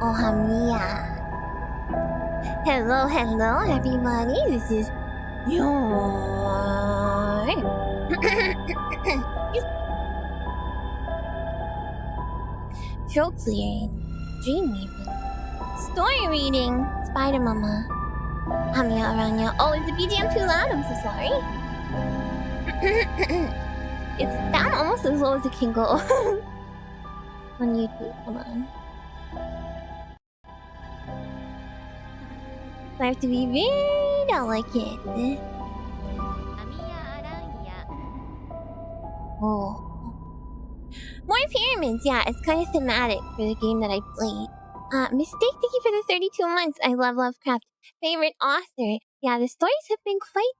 Oh, Amiya. Hello, everybody. This is your throat clearing, dream weaving, story reading, Spider Mama, Amiya Aranha. Oh, is the BGM too loud? I'm so sorry. It's down almost as low as it can go on YouTube. Come on. I have to be very delicate. Amiya Aranha. Oh. More pyramids, yeah, it's kind of thematic for the game that I played. Mistake, thank you for the 32 months. I love Lovecraft. Favorite author. Yeah, the stories have been quite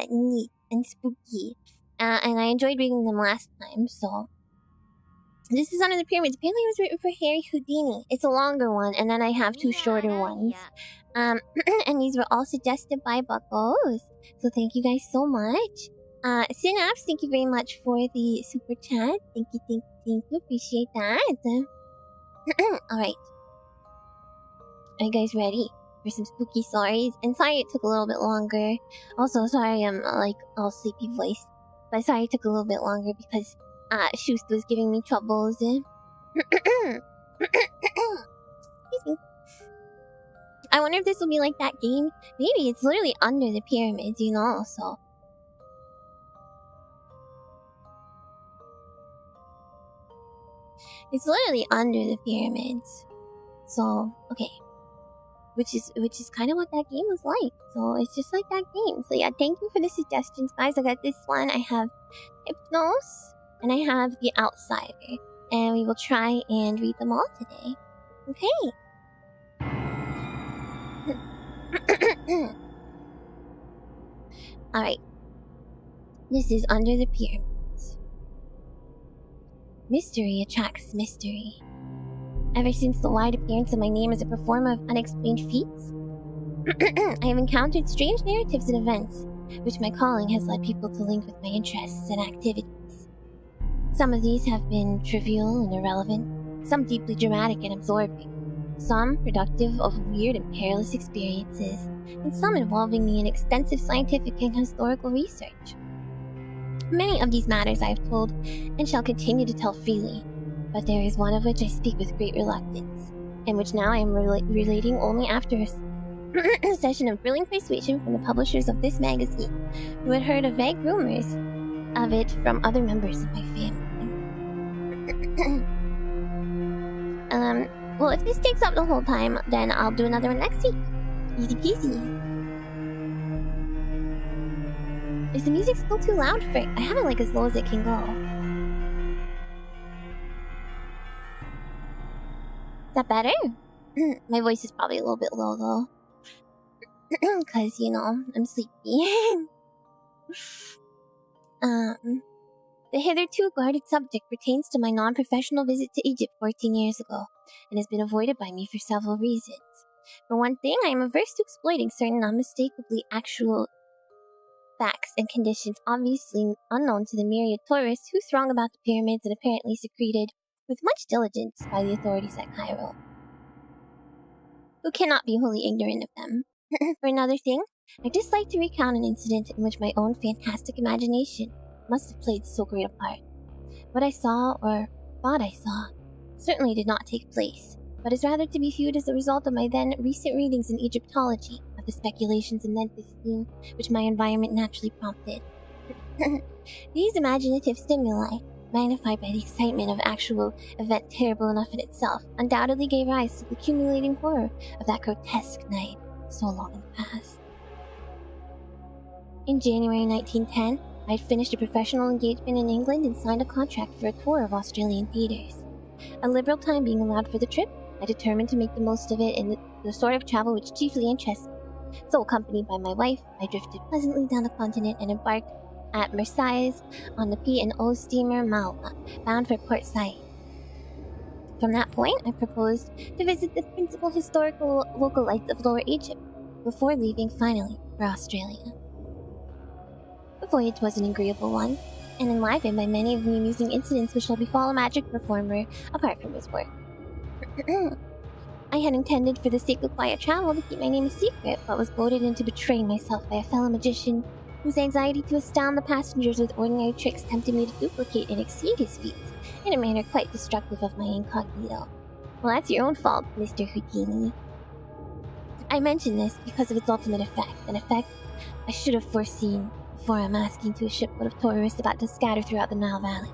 neat and spooky. And I enjoyed reading them last time, so. This is Under the Pyramids. Apparently it was written for Harry Houdini. It's a longer one, and then I have two shorter ones. And these were all suggested by Buckles. So thank you guys so much. Synapse, thank you very much for the super chat. Thank you. Appreciate that. Alright. Are you guys ready for some spooky stories? And sorry it took a little bit longer. Also, sorry I'm like all sleepy voice. But sorry it took a little bit longer because Shust was giving me troubles. Excuse me. I wonder if this will be like that game. Maybe it's literally under the pyramids, you know, so. It's literally under the pyramids. So, okay. Which is kind of what that game was like. So it's just like that game. So yeah, thank you for the suggestions, guys. I got this one. I have Hypnos. And I have The Outsider. And we will try and read them all today. Okay. Alright. This is Under the Pyramids. Mystery attracts mystery. Ever since the wide appearance of my name as a performer of unexplained feats, I have encountered strange narratives and events, which my calling has led people to link with my interests and activities. Some of these have been trivial and irrelevant, some deeply dramatic and absorbing, some productive of weird and perilous experiences, and some involving me in extensive scientific and historical research. Many of these matters I have told and shall continue to tell freely, but there is one of which I speak with great reluctance, and which now I am relating only after a session of thrilling persuasion from the publishers of this magazine, who had heard of vague rumors of it from other members of my family. Well, if this takes up the whole time, then I'll do another one next week. Easy peasy. Is the music still too loud for it? I have it like as low as it can go. Is that better? My voice is probably a little bit low though. Cause, you know, I'm sleepy. The hitherto guarded subject pertains to my non-professional visit to Egypt 14 years ago, and has been avoided by me for several reasons. For one thing, I am averse to exploiting certain unmistakably actual facts and conditions obviously unknown to the myriad tourists who throng about the pyramids and apparently secreted with much diligence by the authorities at Cairo, who cannot be wholly ignorant of them. For another thing, I dislike to recount an incident in which my own fantastic imagination must have played so great a part. What I saw, or thought I saw, certainly did not take place, but is rather to be viewed as a result of my then recent readings in Egyptology, of the speculations and Memphis theme which my environment naturally prompted. These imaginative stimuli, magnified by the excitement of actual event terrible enough in itself, undoubtedly gave rise to the accumulating horror of that grotesque night so long in the past. In January 1910, I had finished a professional engagement in England and signed a contract for a tour of Australian theatres. A liberal time being allowed for the trip, I determined to make the most of it in the sort of travel which chiefly interests me. So, accompanied by my wife, I drifted pleasantly down the continent and embarked at Marseilles on the P&O steamer Malva, bound for Port Said. From that point, I proposed to visit the principal historical local lights of Lower Egypt, before leaving finally for Australia. The voyage was an agreeable one, and enlivened by many of the amusing incidents which shall befall a magic performer apart from his work. I had intended for the sake of quiet travel to keep my name a secret, but was goaded into betraying myself by a fellow magician whose anxiety to astound the passengers with ordinary tricks tempted me to duplicate and exceed his feats in a manner quite destructive of my incognito. Well, that's your own fault, Mr. Houdini. I mention this because of its ultimate effect, an effect I should have foreseen before unmasking to a shipload of tourists about to scatter throughout the Nile Valley.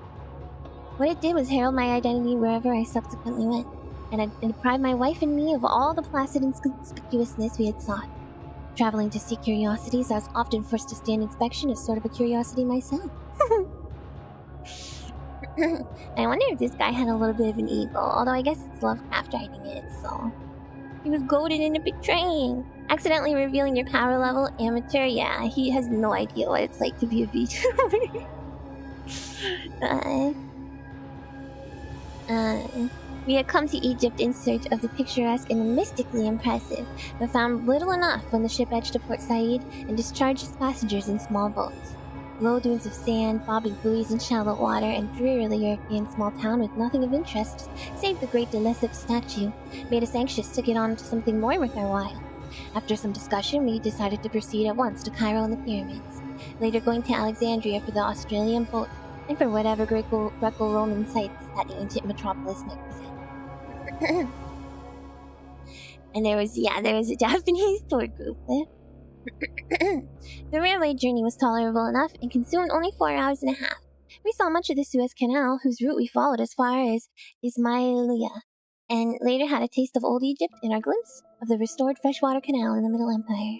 What it did was herald my identity wherever I subsequently went, and deprived my wife and me of all the placid inconspicuousness we had sought. Traveling to see curiosities, I was often forced to stand inspection as sort of a curiosity myself. I wonder if this guy had a little bit of an ego, although I guess it's Lovecraft writing it, so... He was goaded into betraying. Accidentally revealing your power level, amateur, yeah, he has no idea what it's like to be a VTuber. We had come to Egypt in search of the picturesque and mystically impressive, but found little enough when the ship edged to Port Said and discharged its passengers in small boats. Low dunes of sand, bobbing buoys in shallow water, and drearily European small town with nothing of interest, save the great Delesip statue, made us anxious to get on to something more worth our while. After some discussion, we decided to proceed at once to Cairo and the pyramids, later going to Alexandria for the Australian boat, and for whatever Greco-Roman sites that ancient metropolis might present. And there was a Japanese tour group there. The railway journey was tolerable enough and consumed only 4 hours and a half. We saw much of the Suez Canal, whose route we followed as far as Ismailia, and later had a taste of old Egypt in our glimpse of the restored freshwater canal in the Middle Empire.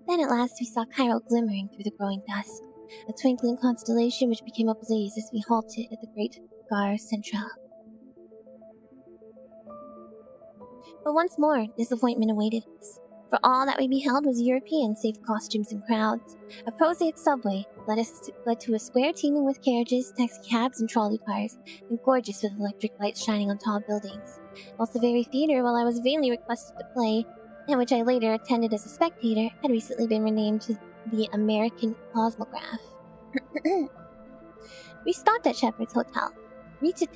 Then at last we saw Cairo glimmering through the growing dusk, a twinkling constellation which became ablaze as we halted at the great Gare Centrale. But once more, disappointment awaited us. For all that we beheld was European, save costumes and crowds. A prosaic subway led to a square teeming with carriages, taxicabs, and trolley cars, and gorgeous with electric lights shining on tall buildings. Whilst the very theater, while I was vainly requested to play, and which I later attended as a spectator, had recently been renamed to the American Cosmograph. We stopped at Shepherd's Hotel, reached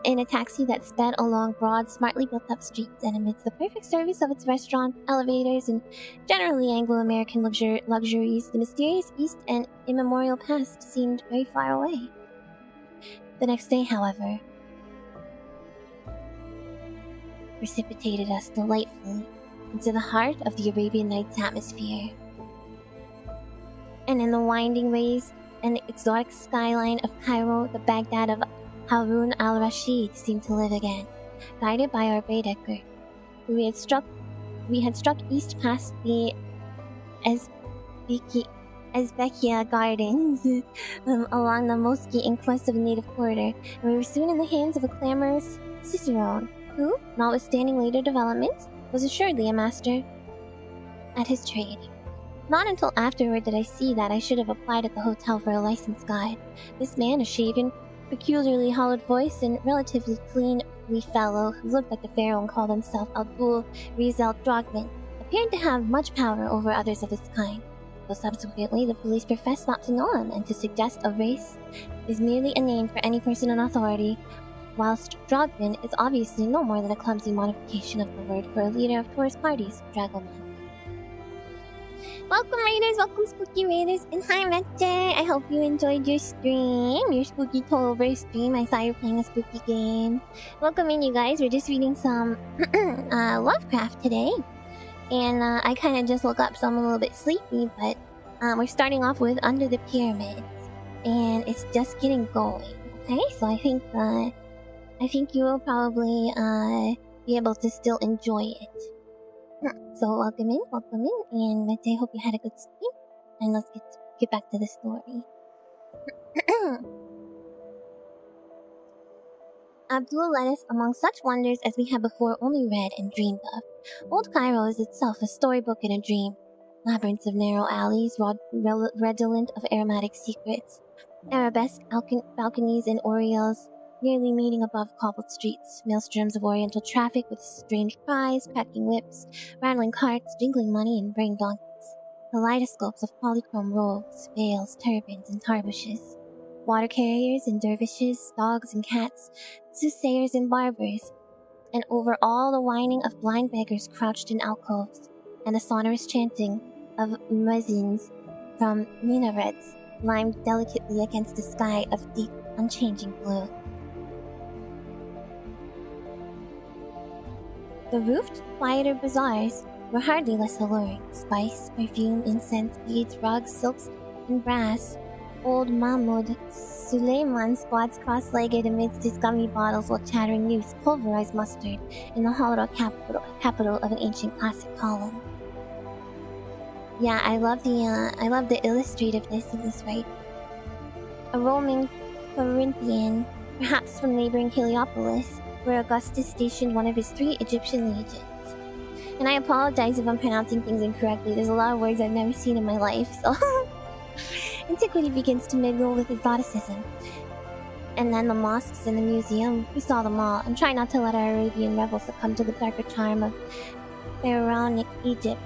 in a taxi that sped along broad, smartly built-up streets, and amidst the perfect service of its restaurant, elevators, and generally Anglo-American luxuries, the mysterious East and immemorial past seemed very far away. The next day, however, precipitated us delightfully into the heart of the Arabian Nights atmosphere. And in the winding ways and exotic skyline of Cairo, the Baghdad of Harun al-Rashid seemed to live again, guided by our Baedeker. We had struck east past the Ezbekia Gardens along the mosque in quest of a native quarter, and we were soon in the hands of a clamorous cicerone, who, notwithstanding later developments, was assuredly a master at his trade. Not until afterward did I see that I should have applied at the hotel for a licensed guide. This man, a shaven, peculiarly hollowed voice, and relatively cleanly fellow who looked like the pharaoh and called himself Abdul Rizal Drogman, appeared to have much power over others of his kind, though subsequently the police professed not to know him, and to suggest a race is merely a name for any person in authority, whilst Drogman is obviously no more than a clumsy modification of the word for a leader of tourist parties, Dragoman. Welcome Raiders, welcome Spooky Raiders, and hi Metche! I hope you enjoyed your stream, your Spooky Tober stream. I saw you playing a spooky game. Welcome in you guys, we're just reading some Lovecraft today. And I kind of just woke up so I'm a little bit sleepy, but we're starting off with Under the Pyramids. And it's just getting going, okay? So I think you will probably be able to still enjoy it. So welcome in, and I hope you had a good stream. And let's get back to the story. Abdul led us among such wonders as we had before only read and dreamed of. Old Cairo is itself a storybook and a dream. Labyrinths of narrow alleys, redolent of aromatic secrets. Arabesque balconies and oriels nearly meeting above cobbled streets, maelstroms of oriental traffic with strange cries, cracking whips, rattling carts, jingling money, and braying donkeys. Kaleidoscopes of polychrome robes, veils, turbans, and tarbushes. Water carriers and dervishes, dogs and cats, soothsayers and barbers. and over all the whining of blind beggars crouched in alcoves, and the sonorous chanting of muezzins from minarets limed delicately against a sky of deep, unchanging blue. The roofed, quieter bazaars were hardly less alluring. Spice, perfume, incense, beads, rugs, silks, and brass. Old Mahmud Suleiman squats cross-legged amidst his gummy bottles while chattering news pulverized mustard in the hollow capital of an ancient classic column. Yeah, I love the illustrativeness of this, right? A roaming Corinthian, perhaps from neighboring Heliopolis, where Augustus stationed one of his 3 Egyptian legions. And I apologize if I'm pronouncing things incorrectly. There's a lot of words I've never seen in my life, so... Antiquity begins to mingle with exoticism. And then the mosques and the museum, we saw them all, and try not to let our Arabian revel succumb to the darker charm of pharaonic Egypt,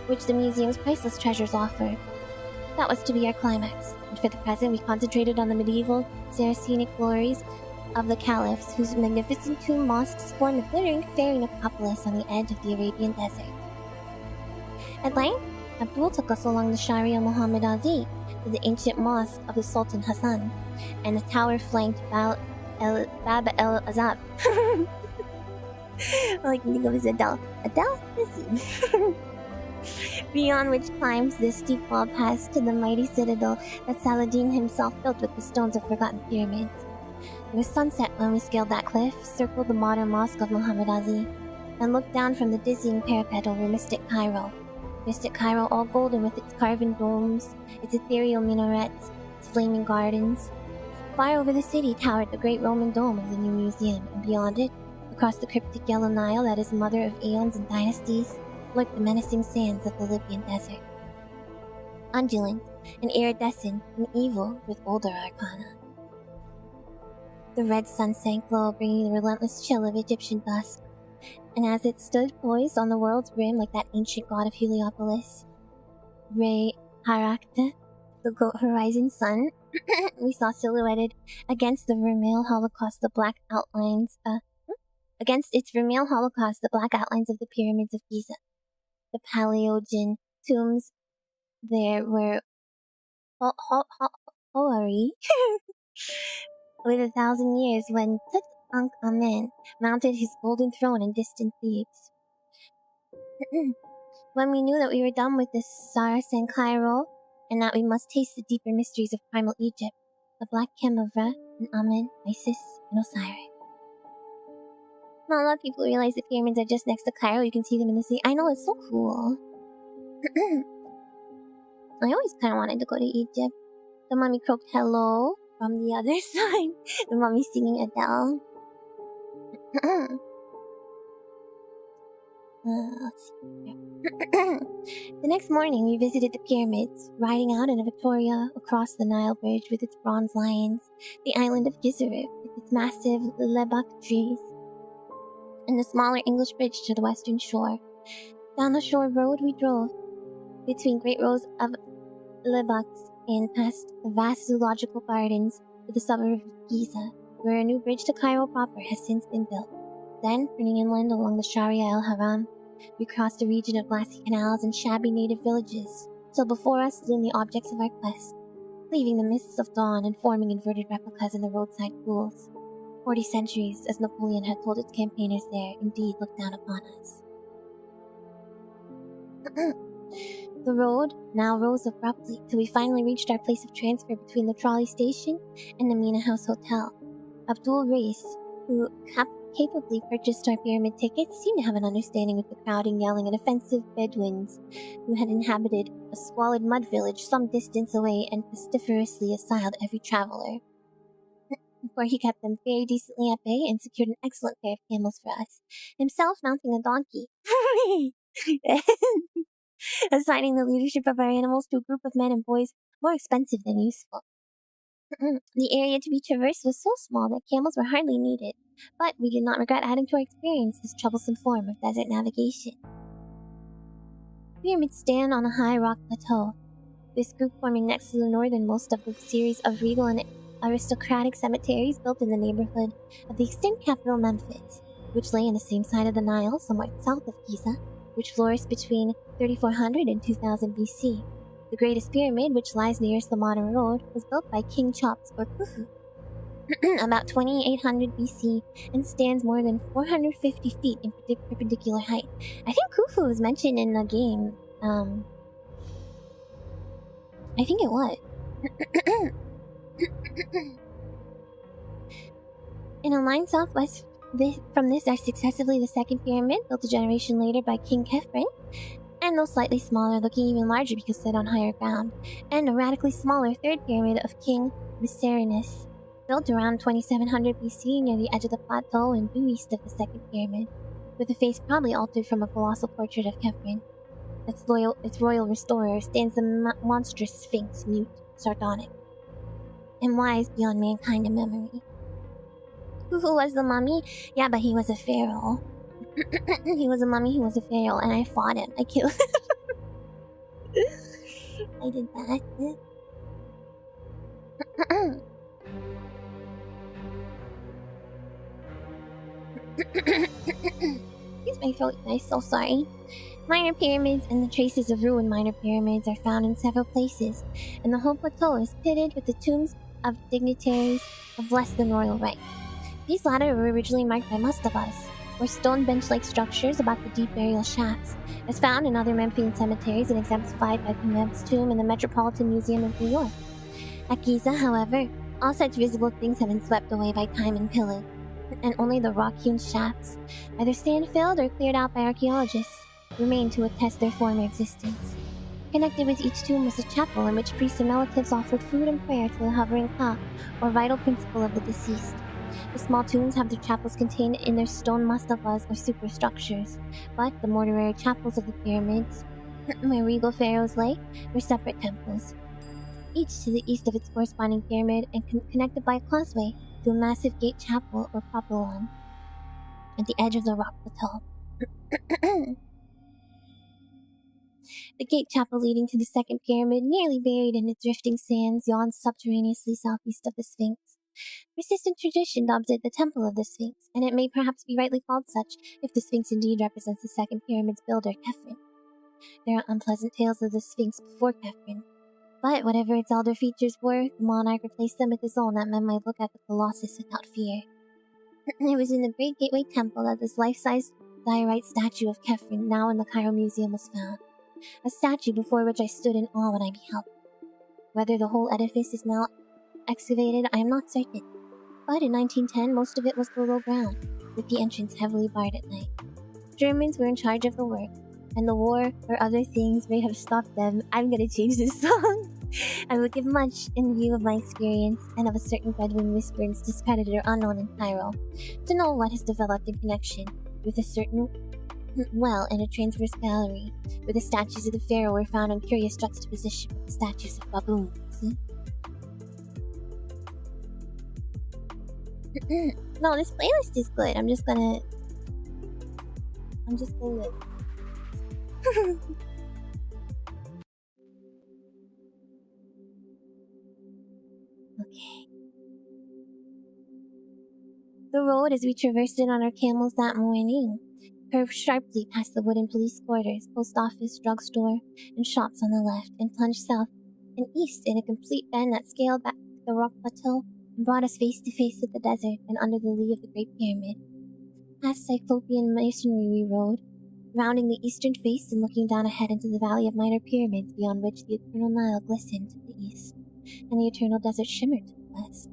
which the museum's priceless treasures offered. That was to be our climax, and for the present we concentrated on the medieval Saracenic glories of the caliphs, whose magnificent tomb mosques form the glittering fairy necropolis on the edge of the Arabian desert. At length, Abdul took us along the Sharia Muhammad Ali to the ancient mosque of the Sultan Hassan, and the tower-flanked Bab el-Azab. I like to think of as Adele. Adele? Listen. Beyond which climbs the steep wall pass to the mighty citadel that Saladin himself built with the stones of forgotten pyramids. It was sunset when we scaled that cliff, circled the modern mosque of Muhammad Ali, and looked down from the dizzying parapet over Mystic Cairo. Mystic Cairo all golden with its carven domes, its ethereal minarets, its flaming gardens. Far over the city towered the great Roman dome of the new museum, and beyond it, across the cryptic yellow Nile that is mother of aeons and dynasties, lurked the menacing sands of the Libyan desert. Undulant and iridescent and evil with older arcana. The red sun sank low, bringing the relentless chill of Egyptian dusk, and as it stood poised on the world's rim like that ancient god of Heliopolis, Re Harakta, the goat horizon sun, we saw silhouetted against the vermeil holocaust the black outlines of the pyramids of Giza. The Paleogen tombs there were hoary with 1,000 years when Tut Ankh Amen mounted his golden throne in distant Thebes. When we knew that we were done with the Saracen Cairo, and that we must taste the deeper mysteries of primal Egypt, the black Chem of Ra and Amen, Isis, and Osiris. Not a lot of people realize the pyramids are just next to Cairo. You can see them in the sea. I know, it's so cool. I always kind of wanted to go to Egypt. The mummy croaked hello from the other side. The mummy singing Adele. Let's see. The next morning, we visited the pyramids, riding out in a Victoria across the Nile Bridge with its bronze lions, the island of Gizarit with its massive lebak trees, and the smaller English bridge to the western shore. Down the shore road we drove, between great rows of lebaks and past the vast zoological gardens to the suburb of Giza, where a new bridge to Cairo proper has since been built. Then, turning inland along the Sharia el-Haram, we crossed a region of glassy canals and shabby native villages, till before us loomed the objects of our quest, leaving the mists of dawn and forming inverted replicas in the roadside pools. 40 centuries, as Napoleon had told its campaigners there, indeed looked down upon us. The road now rose abruptly till we finally reached our place of transfer between the trolley station and the Mina House Hotel. Abdul Reis, who capably purchased our pyramid tickets, seemed to have an understanding of the crowding, yelling, and offensive Bedouins who had inhabited a squalid mud village some distance away and pestiferously assailed every traveler. For he kept them very decently at bay and secured an excellent pair of camels for us, himself mounting a donkey. Assigning the leadership of our animals to a group of men and boys more expensive than useful. The area to be traversed was so small that camels were hardly needed, but we did not regret adding to our experience this troublesome form of desert navigation. Pyramids stand on a high rock plateau, this group forming next to the northernmost of the series of regal and aristocratic cemeteries built in the neighborhood of the extinct capital Memphis. which lay on the same side of the Nile, somewhat south of Giza, which flourished between 3400 and 2000 BC. The greatest pyramid, which lies nearest the modern road, was built by King Chops or Khufu about 2800 BC and stands more than 450 feet in perpendicular height. I think Khufu was mentioned in the game. I think it was. In a line southwest from this are successively the second pyramid, built a generation later by King Khephren, and those slightly smaller, looking even larger because set on higher ground, and a radically smaller third pyramid of King Mycerinus, built around 2700 BC near the edge of the plateau and due east of the second pyramid, with a face probably altered from a colossal portrait of Khephren. Its royal restorer stands the monstrous sphinx, mute, sardonic, and wise beyond mankind and memory. Khufu was the mummy? Yeah, but he was a pharaoh. He was a mummy, he was a pharaoh, and I fought him. I killed him. I did that. Excuse my throat, guys, so sorry. Minor pyramids and the traces of ruined minor pyramids are found in several places, and the whole plateau is pitted with the tombs of dignitaries of less than royal rank. These latter were originally marked by mastabas, or stone bench-like structures about the deep burial shafts, as found in other Memphian cemeteries and exemplified by Qumeb's tomb in the Metropolitan Museum of New York. At Giza, however, all such visible things have been swept away by time and pillage, and only the rock-hewn shafts, either sand-filled or cleared out by archaeologists, remain to attest their former existence. Connected with each tomb was a chapel in which priests and relatives offered food and prayer to the hovering Ka, or vital principle of the deceased. The small tombs have their chapels contained in their stone mastabas or superstructures, but the mortuary chapels of the pyramids, where regal pharaohs lay, were separate temples, each to the east of its corresponding pyramid and connected by a causeway to a massive gate chapel or propylon at the edge of the rock plateau. The gate chapel leading to the second pyramid, nearly buried in its drifting sands, yawns subterraneously southeast of the Sphinx. Persistent tradition dubs it the Temple of the Sphinx, and it may perhaps be rightly called such if the Sphinx indeed represents the second pyramid's builder, Khephren. There are unpleasant tales of the Sphinx before Khephren, but whatever its elder features were, the monarch replaced them with his own that men might look at the colossus without fear. It was in the Great Gateway Temple that this life-size diorite statue of Khephren, now in the Cairo Museum, was found. A statue before which I stood in awe when I beheld it. Whether the whole edifice is now excavated, I am not certain, but in 1910 most of it was below ground, with the entrance heavily barred at night. Germans were in charge of the work, and the war or other things may have stopped them. I'm gonna change this song. I would give much in view of my experience and of a certain Bedouin whisperings discredited or unknown in Cairo, to know what has developed in connection with a certain well in a transverse gallery, where the statues of the pharaoh were found in curious juxtaposition with the statues of baboons. No, this playlist is good. I'm just gonna Okay. The road, as we traversed it on our camels that morning, curved sharply past the wooden police quarters, post office, drugstore, and shops on the left, and plunged south and east in a complete bend that scaled back the rock plateau and brought us face to face with the desert and under the lee of the Great Pyramid. Past Cyclopean masonry we rode, rounding the eastern face and looking down ahead into the valley of minor pyramids beyond which the eternal Nile glistened to the east, and the eternal desert shimmered to the west.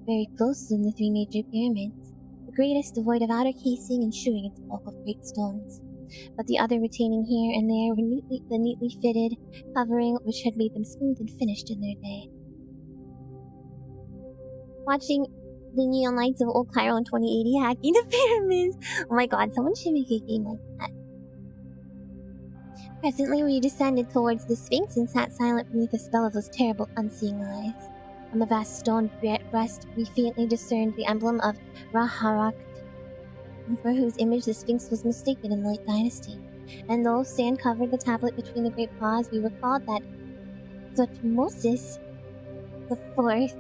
Very close loomed the three major pyramids, the greatest devoid of outer casing and shewing its bulk of great stones, but the other retaining here and there the neatly fitted covering which had made them smooth and finished in their day. Watching the neon lights of Old Cairo in 2080 hacking the pyramids. Oh my god, someone should make a game like that. Presently we descended towards the Sphinx and sat silent beneath the spell of those terrible unseeing eyes. On the vast stone breast we faintly discerned the emblem of Ra-Harakt, for whose image the Sphinx was mistaken in the late dynasty. And though sand covered the tablet between the great paws, we recalled that Thutmose IV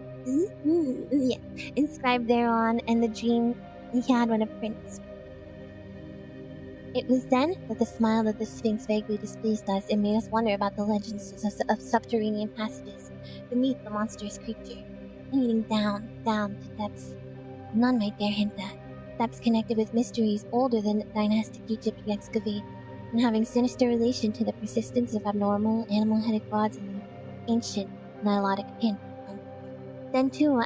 inscribed thereon, and the dream he had when a prince, It was then that the smile of the Sphinx vaguely displeased us and made us wonder about the legends of subterranean passages beneath the monstrous creature, leading down to depths none might dare hint at. Depths connected with mysteries older than dynastic Egypt we excavate, and having sinister relation to the persistence of abnormal animal-headed gods in the ancient Nilotic pantheon. Then too,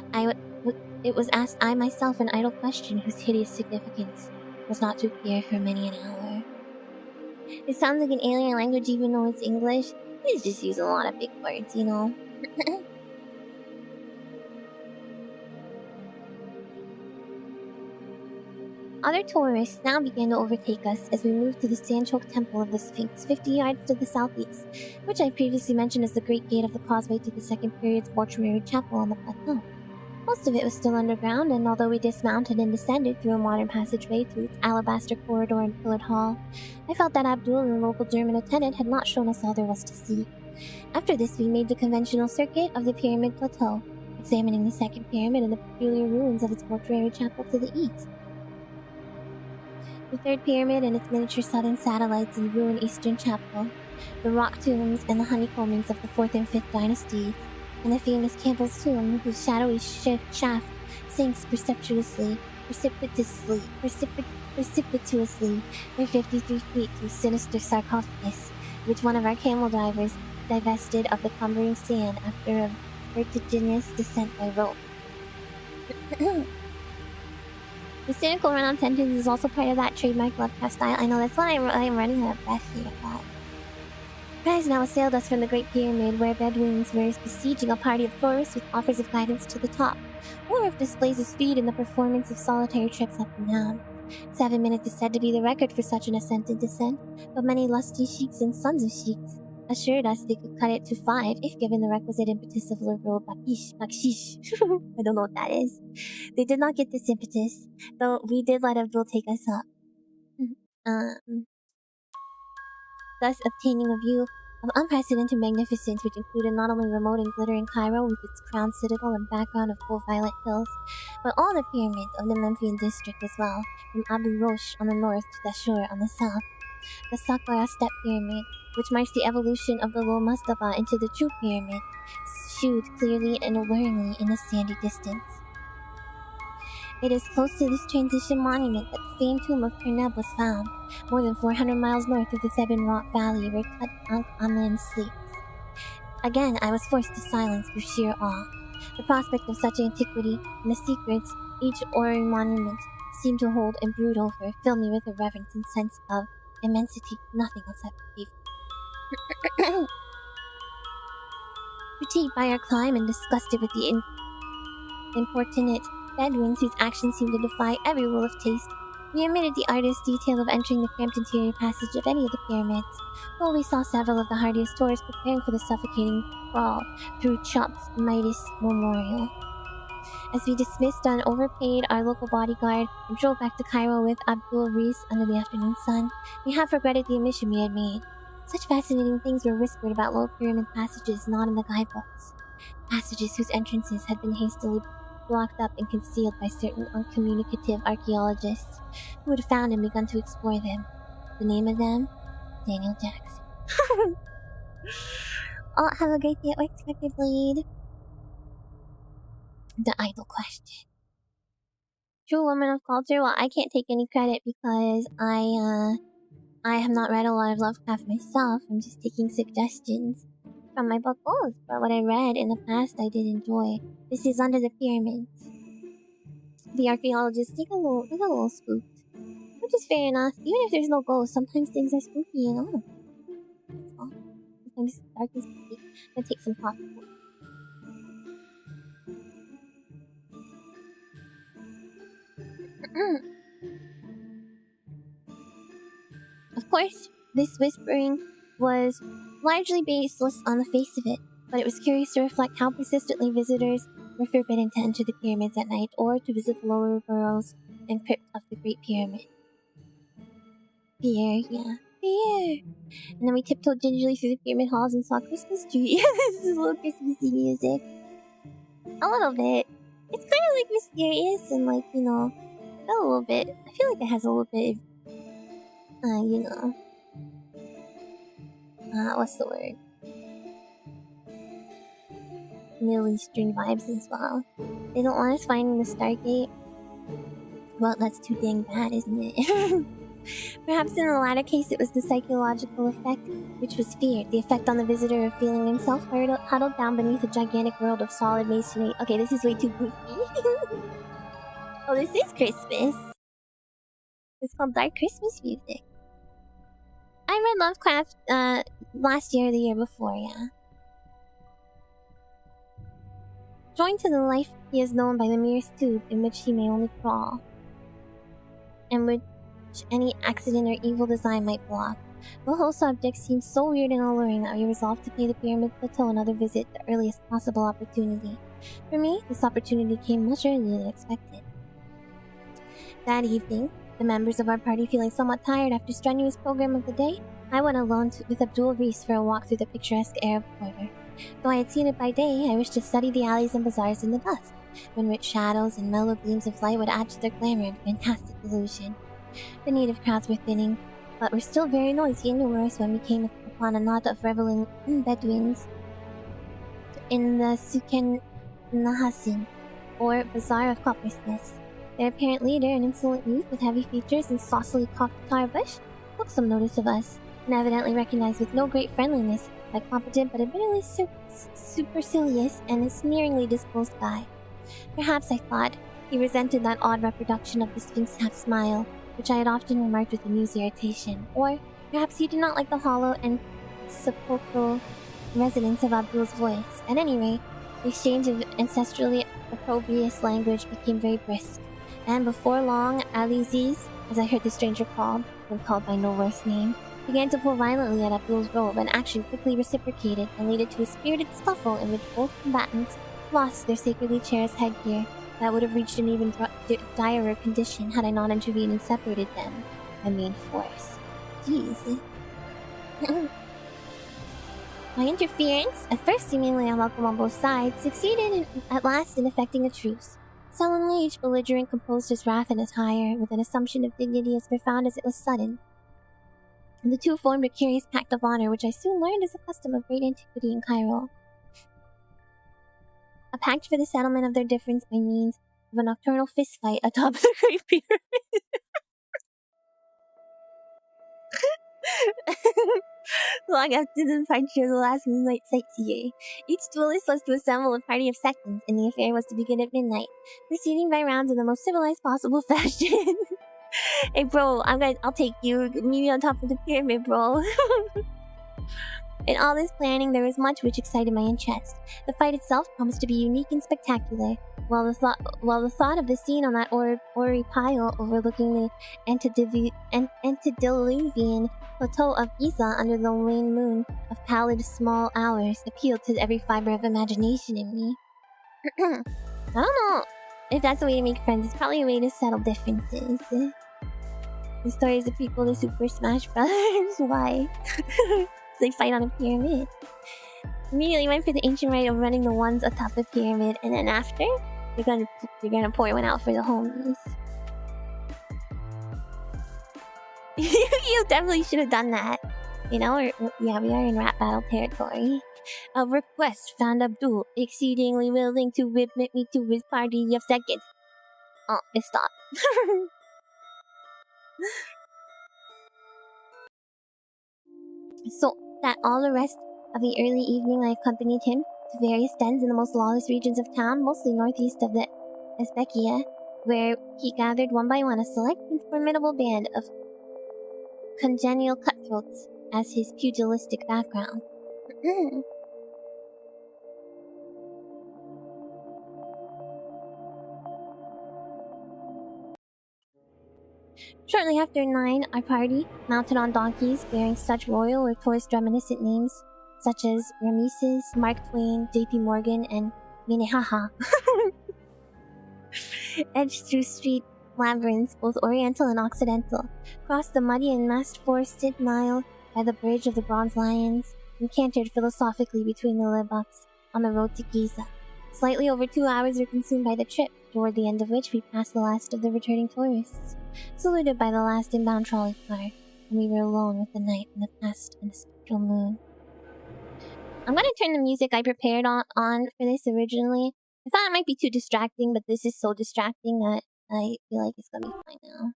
it was asked I myself an idle question whose hideous significance was not too clear for many an hour. It sounds like an alien language even though it's English. He's just using a lot of big words, you know. Other tourists now began to overtake us as we moved to the sand-choked temple of the Sphinx, 50 yards to the southeast, which I previously mentioned as the Great Gate of the Causeway to the Second Period's mortuary chapel on the plateau. Most of it was still underground, and although we dismounted and descended through a modern passageway through its alabaster corridor and pillared hall, I felt that Abdul, the local German attendant, had not shown us all there was to see. After this, we made the conventional circuit of the pyramid plateau, examining the second pyramid and the peculiar ruins of its mortuary chapel to the east. The third pyramid and its miniature southern satellites and ruined eastern chapel, the rock tombs and the honeycombings of the 4th and 5th dynasties, and the famous Campbell's tomb, whose shadowy shaft sinks precipitously for 53 feet through sinister sarcophagus, which one of our camel drivers divested of the cumbering sand after a vertiginous descent by rope. The cynical run-on sentence is also part of that trademark Lovecraft style. I know, that's why I'm running out of breath here, but... Guys now assailed us from the Great Pyramid, where Bedouins were besieging a party of tourists with offers of guidance to the top, or of displays of speed in the performance of solitary trips up and down. 7 minutes is said to be the record for such an ascent and descent, but many lusty sheiks and sons of sheiks assured us they could cut it to 5 if given the requisite impetus of liberal bakshish. I don't know what that is. They did not get this impetus, though we did let Abdul take us up. Thus obtaining a view of unprecedented magnificence, which included not only remote and glittering Cairo with its crowned citadel and background of full violet hills, but all the pyramids of the Memphian district as well, from Abu Rosh on the north to Dashur on the south. The Saqqara Step Pyramid, which marks the evolution of the Low Mastaba into the true pyramid, shewed clearly and alluringly in the sandy distance. It is close to this transition monument that the famed tomb of Karneb was found, more than 400 miles north of the Thebin Rock Valley where Tut Ankh-Amen sleeps. Again, I was forced to silence through sheer awe. The prospect of such antiquity and the secrets each Ori monument seemed to hold and brood over filled me with a reverence and sense of immensity nothing else ever gave. Fatigued by our climb and disgusted with the importunate Bedouins whose actions seemed to defy every rule of taste, we omitted the artist's detail of entering the cramped interior passage of any of the pyramids, though we saw several of the hardiest tourists preparing for the suffocating crawl through Chop's Midas Memorial. As we dismissed and overpaid our local bodyguard and drove back to Cairo with Abdul Rees under the afternoon sun, we half regretted the omission we had made. Such fascinating things were whispered about low pyramid passages not in the guidebooks. Passages whose entrances had been hastily blocked up and concealed by certain uncommunicative archaeologists who had found and begun to explore them. The name of them? Daniel Jackson. Oh, have a great day at work, Spectre Blade. The idle question. True woman of culture? Well, I can't take any credit because I have not read a lot of Lovecraft myself. I'm just taking suggestions from my book goals, but what I read in the past I did enjoy. This is Under the Pyramids. The archaeologists get a little spooked, which is fair enough. Even if there's no ghost, sometimes things are spooky, you know. That's all. Sometimes it's dark and spooky. I'm gonna take some coffee. Of course, this whispering was largely baseless on the face of it, but it was curious to reflect how persistently visitors were forbidden to enter the pyramids at night or to visit the lower burrows and crypt of the Great Pyramid. Fear. And then we tiptoed gingerly through the pyramid halls and saw Christmas tree. This is a little Christmassy music. A little bit. It's kind of like mysterious and like, you know, a little bit. I feel like it has a little bit of you know, what's the word? Middle Eastern vibes as well. They don't want us finding the Stargate. Well, that's too dang bad, isn't it? Perhaps in the latter case it was the psychological effect, which was fear, the effect on the visitor of feeling himself huddled down beneath a gigantic world of solid masonry. Okay, this is way too goofy. Oh, this is Christmas. It's called Dark Christmas Music. I read Lovecraft, last year or the year before, yeah. Joined to the life he is known by the merest tube in which he may only crawl, and which any accident or evil design might block. The whole subject seemed so weird and alluring that we resolved to pay the Pyramid Plateau another visit at the earliest possible opportunity. For me, this opportunity came much earlier than expected. That evening, the members of our party feeling somewhat tired after strenuous program of the day, I went alone with Abdul Reese for a walk through the picturesque Arab quarter. Though I had seen it by day, I wished to study the alleys and bazaars in the dusk, when rich shadows and mellow gleams of light would add to their glamour and fantastic illusion. The native crowds were thinning, but were still very noisy and numerous when we came upon a knot of reveling Bedouins in the Suken Nahasin, or Bazaar of Coppersmiths. Their apparent leader, an insolent youth with heavy features and saucily cocked tarbush, took some notice of us, and evidently recognized with no great friendliness my competent but admittedly supercilious and a sneeringly disposed guy. Perhaps, I thought, he resented that odd reproduction of the Sphinx half-smile, which I had often remarked with amused irritation, or perhaps he did not like the hollow and sepulchral resonance of Abdul's voice. At any rate, the exchange of ancestrally opprobrious language became very brisk, and before long, Aliziz, as I heard the stranger called, when called by no worse name, began to pull violently at Abdul's robe, an action quickly reciprocated and led to a spirited scuffle in which both combatants lost their sacredly cherished headgear that would have reached an even direr condition had I not intervened and separated them by main force. Jeez. My interference, at first seemingly unwelcome on both sides, succeeded at last in effecting a truce. Sullenly, each belligerent composed his wrath and attire, with an assumption of dignity as profound as it was sudden. And the two formed a curious pact of honor, which I soon learned is a custom of great antiquity in Cairo. A pact for the settlement of their difference by means of a nocturnal fistfight atop the Great Pyramid. Long after the departure of the last moonlight sightseer, each duelist was to assemble a party of seconds, and the affair was to begin at midnight, proceeding by rounds in the most civilized possible fashion. Hey bro, I'll take you. Meet me on top of the pyramid, bro. In all this planning, there was much which excited my interest. The fight itself promised to be unique and spectacular, while the thought of the scene on that hoary pile overlooking the antediluvian plateau of Giza under the wan moon of pallid small hours appealed to every fiber of imagination in me. I don't know if that's the way to make friends. It's probably a way to settle differences. The story is a prequel to Super Smash Bros. Why? They fight on a pyramid. Immediately went for the ancient rite of running the ones atop the pyramid, and then after, they're gonna pour one out for the homies. You definitely should have done that. You know, yeah, we are in rap battle territory. A request found Abdul exceedingly willing to admit me to his party of seconds. Oh, it stopped. So that all the rest of the early evening I accompanied him to various dens in the most lawless regions of town, mostly northeast of the Esbekia, where he gathered one by one a select and formidable band of congenial cutthroats as his pugilistic background. Shortly after 9, our party, mounted on donkeys bearing such royal or tourist reminiscent names such as Rameses, Mark Twain, J.P. Morgan, and Minnehaha, edged through street labyrinths, both oriental and occidental, crossed the muddy and mast-forested Nile by the bridge of the Bronze Lions, and cantered philosophically between the Lebucks on the road to Giza. Slightly over 2 hours were consumed by the trip, toward the end of which we passed the last of the returning tourists, saluted by the last inbound trolley car, and we were alone with the night and the past and the spectral moon. I'm gonna turn the music I prepared on for this originally. I thought it might be too distracting, but this is so distracting that I feel like it's gonna be fine now.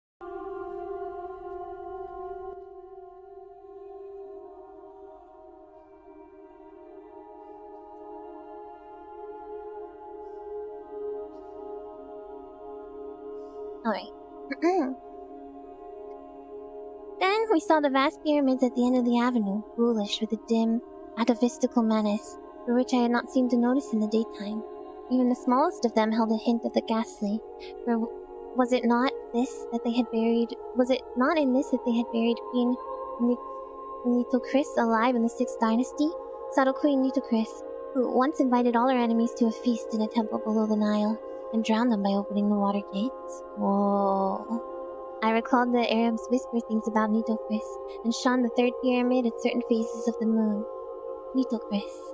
Alright. Then we saw the vast pyramids at the end of the avenue, ghoulish with a dim, atavistical menace, for which I had not seemed to notice in the daytime. Even the smallest of them held a hint of the ghastly, for was it not in this that they had buried Queen Nitocris alive in the 6th dynasty? Subtle Queen Nitocris, who once invited all her enemies to a feast in a temple below the Nile, and drowned them by opening the water gates? Whoa. I recalled the Arabs whisper things about Nitocris, and shunned the 3rd pyramid at certain phases of the moon. Nitocris.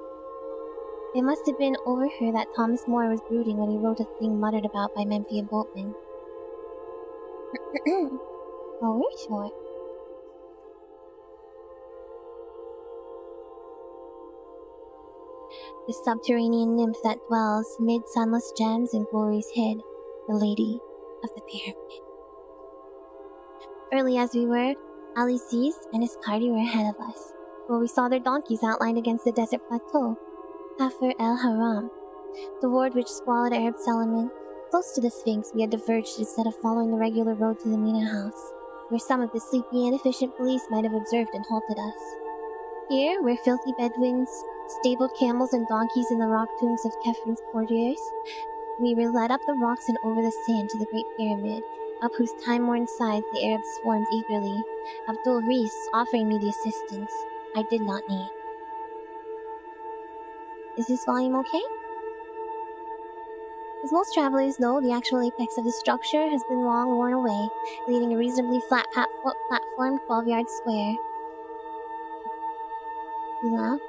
It must have been over her that Thomas More was brooding when he wrote a thing muttered about by Memphis Boatman. Oh, we're sure. The subterranean nymph that dwells mid sunless gems and glory's head, the lady of the pyramid. Early as we were, Ali Sees and his party were ahead of us, where we saw their donkeys outlined against the desert plateau, Kafir el Haram, toward which squalid Arab settlement. Close to the Sphinx, we had diverged instead of following the regular road to the Mina house, where some of the sleepy, inefficient police might have observed and halted us. Here, where filthy Bedouins stabled camels and donkeys in the rock tombs of Kefren's courtiers, we were led up the rocks and over the sand to the Great Pyramid, up whose time-worn sides the Arabs swarmed eagerly, Abdul Rees offering me the assistance I did not need. Is this volume okay? As most travelers know, the actual apex of the structure has been long worn away, leaving a reasonably flat platform 12 yards square. You laugh?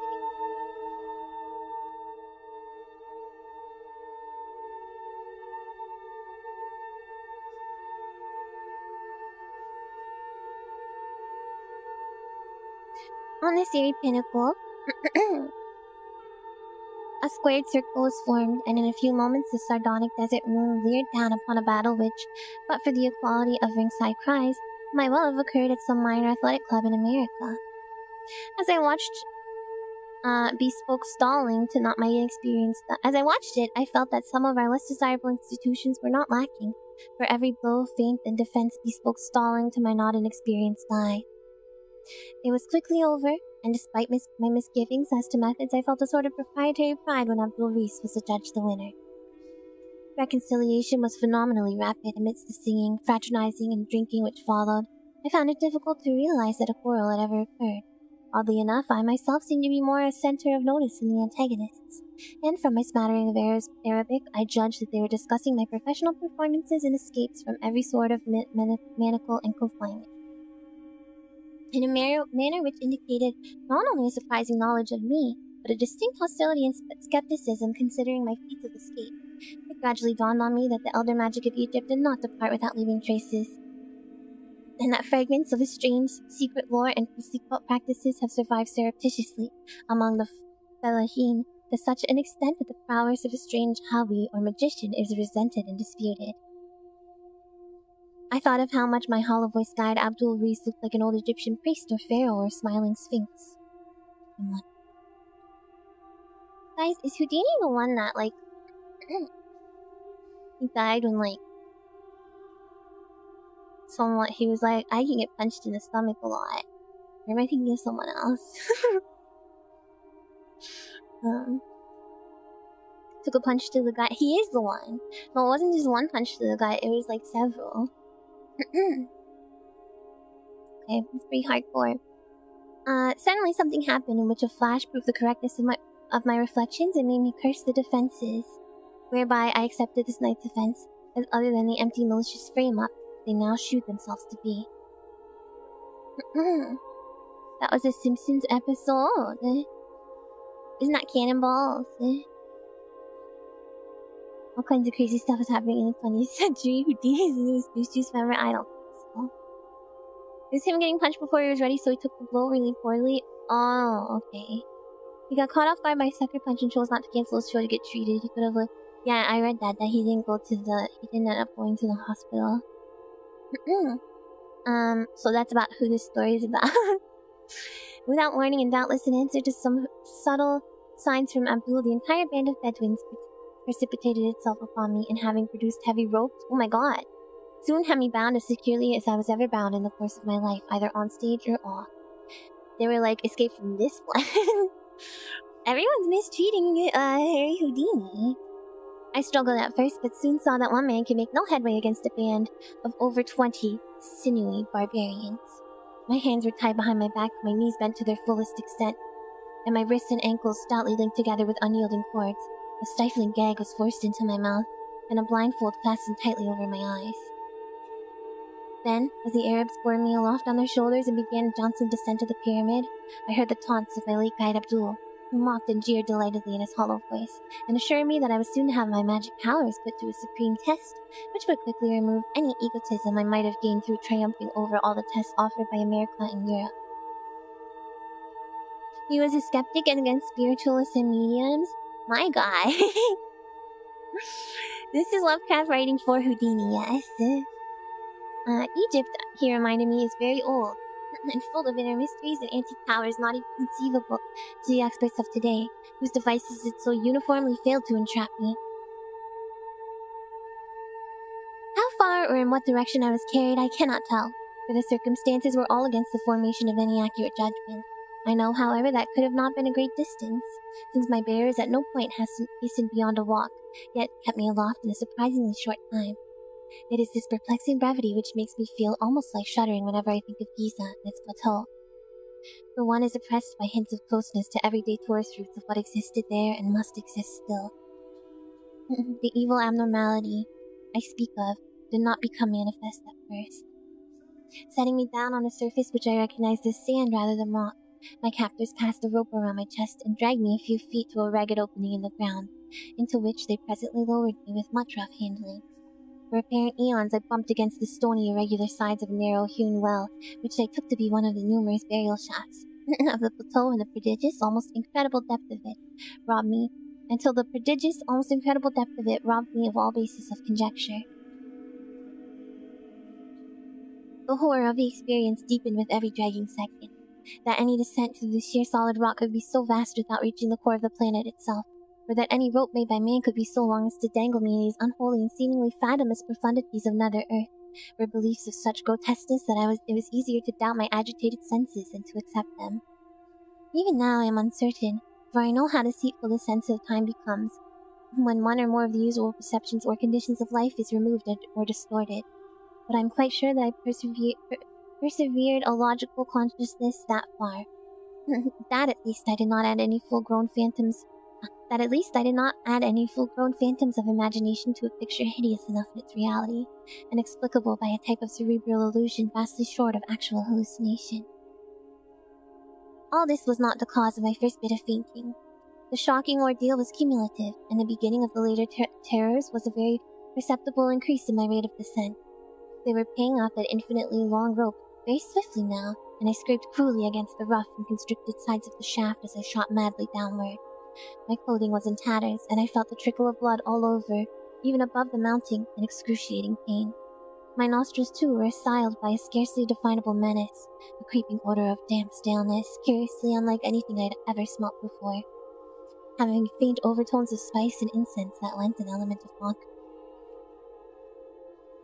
On this airy pinnacle, a squared circle was formed, and in a few moments the sardonic desert moon leered down upon a battle which, but for the equality of ringside cries, might well have occurred at some minor athletic club in America. As I watched I felt that some of our less desirable institutions were not lacking, for every blow, feint, and defense bespoke stalling to my not inexperienced eye. It was quickly over, and despite my misgivings as to methods, I felt a sort of proprietary pride when Abdul Rees was adjudged the winner. Reconciliation was phenomenally rapid amidst the singing, fraternizing, and drinking which followed. I found it difficult to realize that a quarrel had ever occurred. Oddly enough, I myself seemed to be more a center of notice than the antagonists, and from my smattering of Arabic, I judged that they were discussing my professional performances and escapes from every sort of manacle and confinement, in a manner which indicated not only a surprising knowledge of me, but a distinct hostility and skepticism considering my feats of escape. It gradually dawned on me that the elder magic of Egypt did not depart without leaving traces, and that fragments of a strange, secret lore and priestly cult practices have survived surreptitiously among the Fellahin to such an extent that the prowess of a strange Hawi or magician is resented and disputed. I thought of how much my hollow-voiced guide Abdul Rees looked like an old Egyptian priest or pharaoh or smiling sphinx. Guys, is Houdini the one that, like, he died when, like, he was like, I can get punched in the stomach a lot? Or am I thinking of someone else? Took a punch to the guy. He is the one. No, it wasn't just one punch to the guy, it was like several. Okay, it's pretty hardcore. Suddenly something happened in which a flash proved the correctness of my reflections and made me curse the defenses, whereby I accepted this night's offense as other than the empty malicious frame-up they now shewed themselves to be. That was a Simpsons episode. Isn't that Cannonballs? All kinds of crazy stuff is happening in the 20th century. Houdini's the newest favorite idol. It was him getting punched before he was ready, so he took the blow really poorly. Oh, okay. He got caught off guard by a sucker punch and chose not to cancel his show to get treated. He could have, yeah, I read that he didn't end up going to the hospital. So that's about who this story is about. Without warning and doubtless in answer to some subtle signs from Abdul, the entire band of Bedouins precipitated itself upon me, and having produced heavy ropes, oh my god, soon had me bound as securely as I was ever bound in the course of my life, either on stage or off. They were like, escape from this one. Everyone's mistreating Harry Houdini. I struggled at first, but soon saw that one man could make no headway against a band of over 20 sinewy barbarians. My hands were tied behind my back, my knees bent to their fullest extent, and my wrists and ankles stoutly linked together with unyielding cords. A stifling gag was forced into my mouth, and a blindfold fastened tightly over my eyes. Then, as the Arabs bore me aloft on their shoulders and began a jauntling descent to the pyramid, I heard the taunts of my late guide Abdul, who mocked and jeered delightedly in his hollow voice, and assured me that I was soon to have my magic powers put to a supreme test, which would quickly remove any egotism I might have gained through triumphing over all the tests offered by America and Europe. He was a skeptic against spiritualists and mediums. My guy. This is Lovecraft writing for Houdini, yes. Egypt, he reminded me, is very old, and full of inner mysteries and antique powers not even conceivable to the experts of today, whose devices had so uniformly failed to entrap me. How far or in what direction I was carried, I cannot tell, for the circumstances were all against the formation of any accurate judgment. I know, however, that could have not been a great distance, since my bearers at no point hastened beyond a walk, yet kept me aloft in a surprisingly short time. It is this perplexing brevity which makes me feel almost like shuddering whenever I think of Giza and its plateau. For one is oppressed by hints of closeness to everyday tourist routes of what existed there and must exist still. The evil abnormality I speak of did not become manifest at first. Setting me down on a surface which I recognized as sand rather than rock, my captors passed a rope around my chest and dragged me a few feet to a ragged opening in the ground, into which they presently lowered me with much rough handling. For apparent eons I bumped against the stony irregular sides of a narrow-hewn well, which I took to be one of the numerous burial shafts of the plateau, and the prodigious, almost incredible depth of it robbed me of all basis of conjecture. The horror of the experience deepened with every dragging second. That any descent through the sheer solid rock could be so vast without reaching the core of the planet itself, or that any rope made by man could be so long as to dangle me in these unholy and seemingly fathomless profundities of Nether Earth, were beliefs of such grotesqueness that it was easier to doubt my agitated senses than to accept them. Even now I am uncertain, for I know how deceitful the sense of time becomes, when one or more of the usual perceptions or conditions of life is removed or distorted. But I am quite sure that I persevered a logical consciousness that far. That at least I did not add any full-grown phantoms of imagination to a picture hideous enough in its reality, and explicable by a type of cerebral illusion vastly short of actual hallucination. All this was not the cause of my first bit of fainting. The shocking ordeal was cumulative, and the beginning of the later terrors was a very perceptible increase in my rate of descent. They were paying off that infinitely long rope very swiftly now, and I scraped cruelly against the rough and constricted sides of the shaft as I shot madly downward. My clothing was in tatters, and I felt the trickle of blood all over, even above the mounting and excruciating pain. My nostrils, too, were assailed by a scarcely definable menace, a creeping odor of damp staleness, curiously unlike anything I'd ever smelt before, having faint overtones of spice and incense that lent an element of mockery.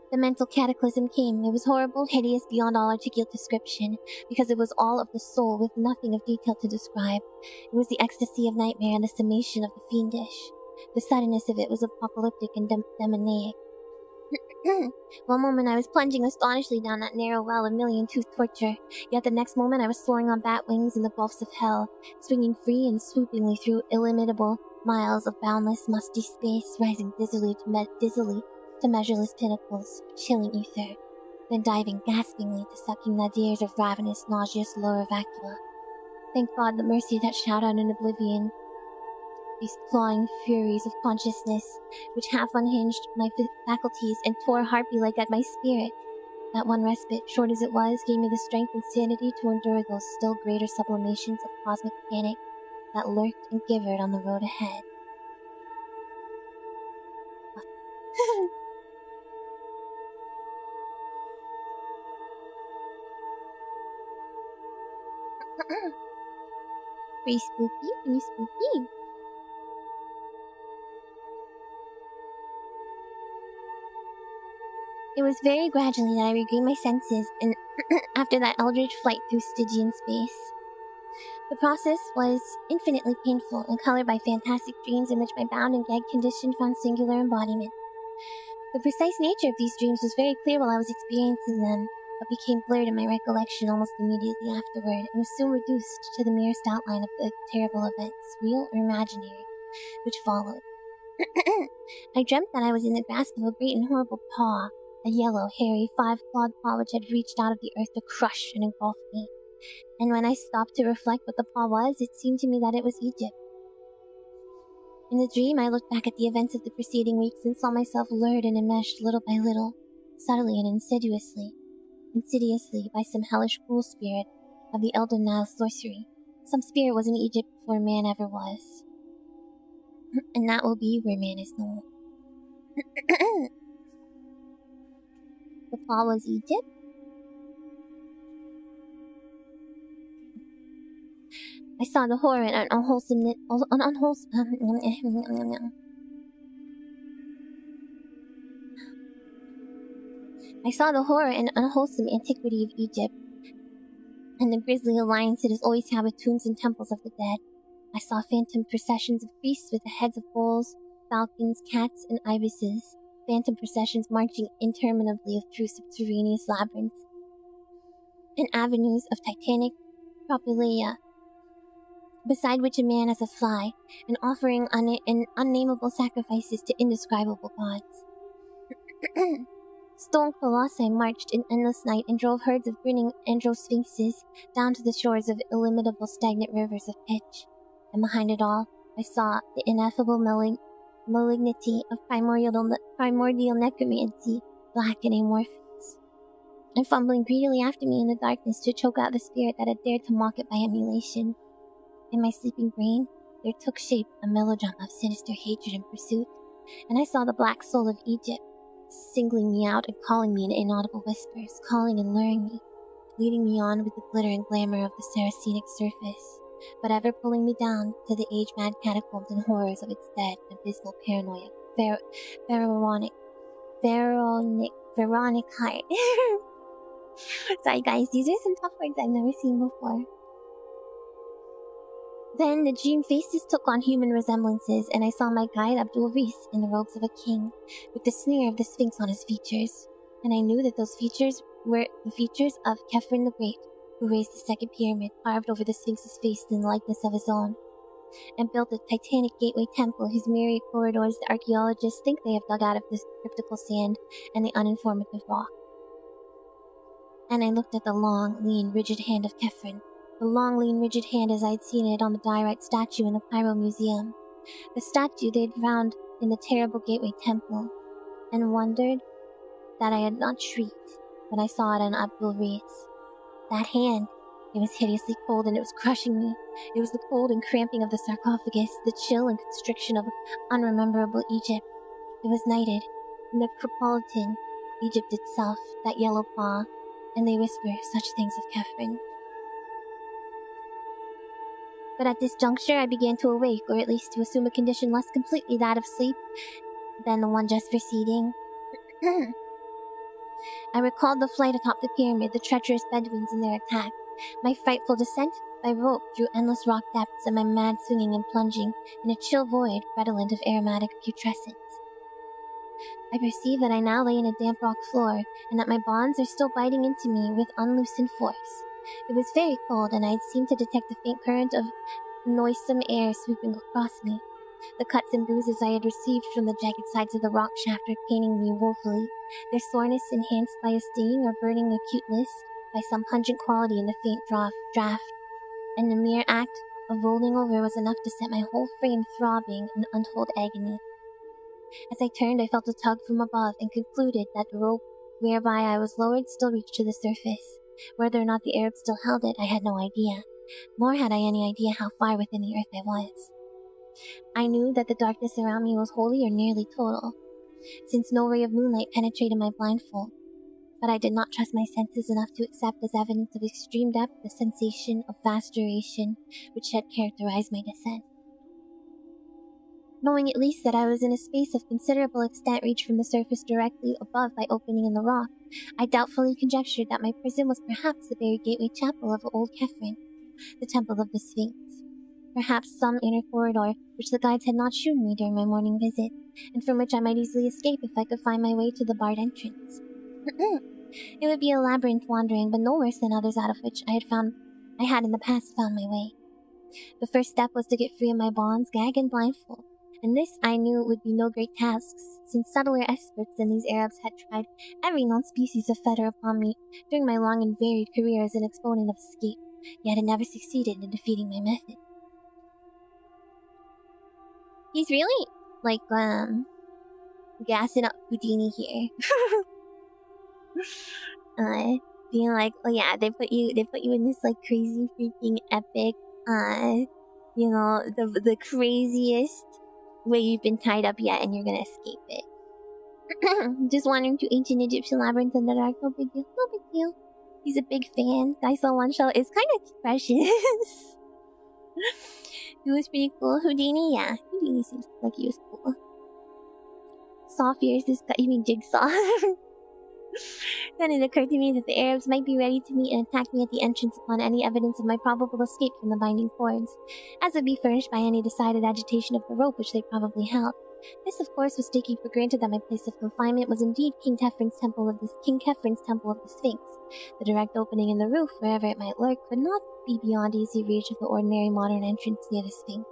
The mental cataclysm came. It was horrible, hideous beyond all articulate description, because it was all of the soul with nothing of detail to describe. It was the ecstasy of nightmare and the summation of the fiendish. The suddenness of it was apocalyptic and demoniac. One moment I was plunging astonishingly down that narrow well of million-toothed torture, yet the next moment I was soaring on bat wings in the gulfs of hell, swinging free and swoopingly through illimitable miles of boundless, musty space, rising dizzily to measureless pinnacles of chilling ether, then diving gaspingly to sucking nadirs of ravenous, nauseous lower vacua. Thank God the mercy that shot out in oblivion these clawing furies of consciousness, which half unhinged my faculties and tore harpy-like at my spirit. That one respite, short as it was, gave me the strength and sanity to endure those still greater sublimations of cosmic panic that lurked and gibbered on the road ahead. Pretty spooky, pretty spooky. It was very gradually that I regained my senses, and after that eldritch flight through Stygian space. The process was infinitely painful and colored by fantastic dreams in which my bound and gagged condition found singular embodiment. The precise nature of these dreams was very clear while I was experiencing them, but became blurred in my recollection almost immediately afterward, and was soon reduced to the merest outline of the terrible events, real or imaginary, which followed. I dreamt that I was in the grasp of a great and horrible paw, a yellow, hairy, five-clawed paw which had reached out of the earth to crush and engulf me. And when I stopped to reflect what the paw was, it seemed to me that it was Egypt. In the dream, I looked back at the events of the preceding weeks and saw myself lured and enmeshed little by little, subtly and insidiously by some hellish cruel spirit of the Elden Nile sorcery. Some spirit was in Egypt before man ever was. And that will be where man is no more. The paw was Egypt? I saw the horror and unwholesome antiquity of Egypt, and the grisly alliance it has always had with tombs and temples of the dead. I saw phantom processions of priests with the heads of bulls, falcons, cats, and ibises, phantom processions marching interminably through subterraneous labyrinths, and avenues of titanic propylaea, beside which a man as a fly, and offering unnameable sacrifices to indescribable gods. Stone colossi marched in endless night and drove herds of grinning androsphinxes down to the shores of illimitable stagnant rivers of pitch. And behind it all, I saw the ineffable malignity of primordial necromancy, black and amorphous, and fumbling greedily after me in the darkness to choke out the spirit that had dared to mock it by emulation. In my sleeping brain, there took shape a melodrama of sinister hatred and pursuit, and I saw the black soul of Egypt, singling me out and calling me in inaudible whispers, calling and luring me, leading me on with the glitter and glamour of the Saracenic surface, but ever pulling me down to the age-mad catacombs and horrors of its dead and abysmal paranoia. Veronic heart. Sorry guys, these are some tough words I've never seen before. Then the dream faces took on human resemblances, and I saw my guide Abdul Rees in the robes of a king, with the sneer of the Sphinx on his features, and I knew that those features were the features of Khephren the Great, who raised the second pyramid, carved over the Sphinx's face in the likeness of his own, and built the titanic gateway temple whose myriad corridors the archaeologists think they have dug out of the cryptical sand and the uninformative rock. And I looked at the long, lean, rigid hand of Khephren, the long, lean, rigid hand as I had seen it on the diorite statue in the Cairo Museum, the statue they had found in the terrible gateway temple, and wondered that I had not shrieked when I saw it on Abdul Rees. That hand, it was hideously cold and it was crushing me. It was the cold and cramping of the sarcophagus, the chill and constriction of unrememberable Egypt. It was nighted in the Necropolitan Egypt itself, that yellow paw, and they whisper such things of Khephren. But at this juncture I began to awake, or at least to assume a condition less completely that of sleep than the one just preceding. I recalled the flight atop the pyramid, the treacherous Bedouins and their attack, my frightful descent by rope through endless rock depths, and my mad swinging and plunging in a chill void redolent of aromatic putrescence. I perceive that I now lay in a damp rock floor, and that my bonds are still biting into me with unloosened force. It was very cold, and I had seemed to detect a faint current of noisome air sweeping across me. The cuts and bruises I had received from the jagged sides of the rock shaft were paining me woefully, their soreness enhanced by a stinging or burning acuteness, by some pungent quality in the faint draft, and the mere act of rolling over was enough to set my whole frame throbbing in untold agony. As I turned, I felt a tug from above, and concluded that the rope whereby I was lowered still reached to the surface. Whether or not the Arabs still held it, I had no idea. Nor had I any idea how far within the earth I was. I knew that the darkness around me was wholly or nearly total, since no ray of moonlight penetrated my blindfold. But I did not trust my senses enough to accept as evidence of extreme depth the sensation of vast duration which had characterized my descent. Knowing at least that I was in a space of considerable extent reached from the surface directly above by opening in the rock, I doubtfully conjectured that my prison was perhaps the buried gateway chapel of old Kefren, the temple of the Sphinx. Perhaps some inner corridor which the guides had not shewn me during my morning visit, and from which I might easily escape if I could find my way to the barred entrance. It would be a labyrinth wandering, but no worse than others out of which I had in the past found my way. The first step was to get free of my bonds, gag, and blindfold, and this I knew would be no great task, since subtler experts than these Arabs had tried every known species of fetter upon me during my long and varied career as an exponent of escape, yet had never succeeded in defeating my method. He's really, gassing up Houdini here. Being like, oh yeah, they put you in this crazy freaking epic, the craziest way you've been tied up yet, and you're gonna escape it. Just wandering to ancient Egyptian labyrinth in the dark, no big deal, no big deal. He's a big fan. Guy saw one shell. It's kind of precious. He was pretty cool. Houdini, yeah. Houdini seems like he was cool. Saw fears this guy, you mean Jigsaw. Then it occurred to me that the Arabs might be ready to meet and attack me at the entrance upon any evidence of my probable escape from the binding cords, as would be furnished by any decided agitation of the rope which they probably held. This, of course, was taking for granted that my place of confinement was indeed King Kefren's temple of the Sphinx. The direct opening in the roof, wherever it might lurk, could not be beyond easy reach of the ordinary modern entrance near the Sphinx.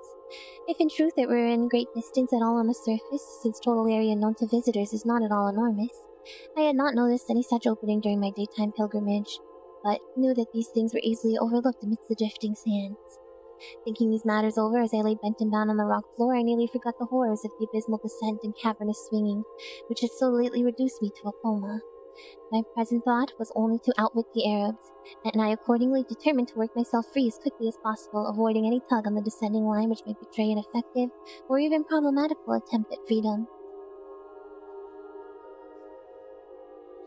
If in truth it were in great distance at all on the surface, since total area known to visitors is not at all enormous, I had not noticed any such opening during my daytime pilgrimage, but knew that these things were easily overlooked amidst the drifting sands. Thinking these matters over as I lay bent and bound on the rock floor, I nearly forgot the horrors of the abysmal descent and cavernous swinging, which had so lately reduced me to a coma. My present thought was only to outwit the Arabs, and I accordingly determined to work myself free as quickly as possible, avoiding any tug on the descending line which might betray an effective or even problematical attempt at freedom.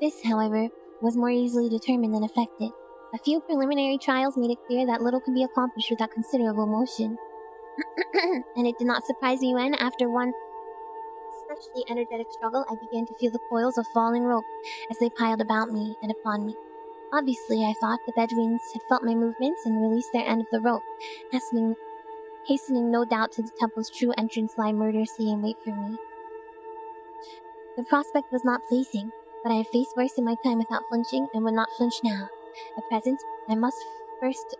This, however, was more easily determined than effected. A few preliminary trials made it clear that little could be accomplished without considerable motion. And it did not surprise me when, after one especially energetic struggle, I began to feel the coils of falling rope as they piled about me and upon me. Obviously, I thought, the Bedouins had felt my movements and released their end of the rope, hastening no doubt to the temple's true entrance lie murderously in wait for me. The prospect was not pleasing, but I had faced worse in my time without flinching, and would not flinch now. At present, I must first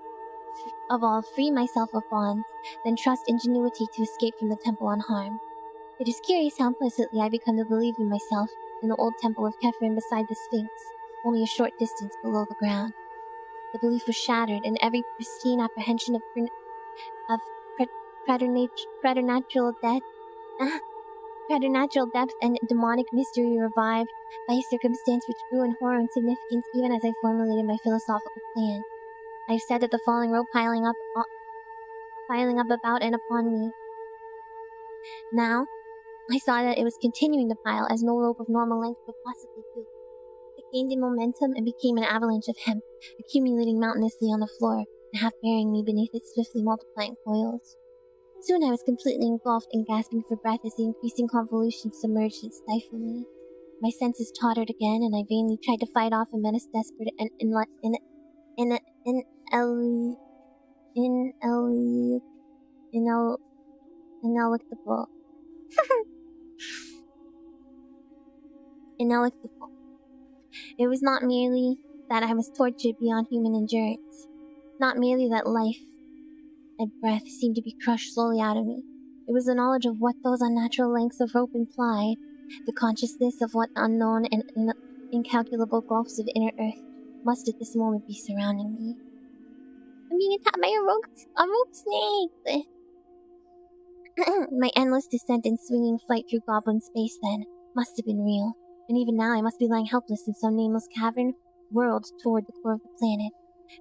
of all free myself of bonds, then trust ingenuity to escape from the temple unharmed. It is curious how implicitly I become to believe in myself in the old temple of Kefren beside the Sphinx, only a short distance below the ground. The belief was shattered, and every pristine apprehension of preternatural depth and demonic mystery revived by a circumstance which grew in horror and significance even as I formulated my philosophical plan. I have said that the falling rope piling up about and upon me. Now, I saw that it was continuing to pile as no rope of normal length could possibly do. It gained in momentum and became an avalanche of hemp, accumulating mountainously on the floor and half burying me beneath its swiftly multiplying coils. Soon I was completely engulfed and gasping for breath as the increasing convolutions submerged and stifled me. My senses tottered again, and I vainly tried to fight off a menace desperate and ineluctable. Ineluctable. It was not merely that I was tortured beyond human endurance, not merely that life and breath seemed to be crushed slowly out of me. It was the knowledge of what those unnatural lengths of rope implied, the consciousness of what unknown and incalculable gulfs of inner earth must at this moment be surrounding me. I'm being attacked by a rope snake! My endless descent and swinging flight through goblin space, then, must have been real. and even now I must be lying helpless in some nameless cavern whirled toward the core of the planet.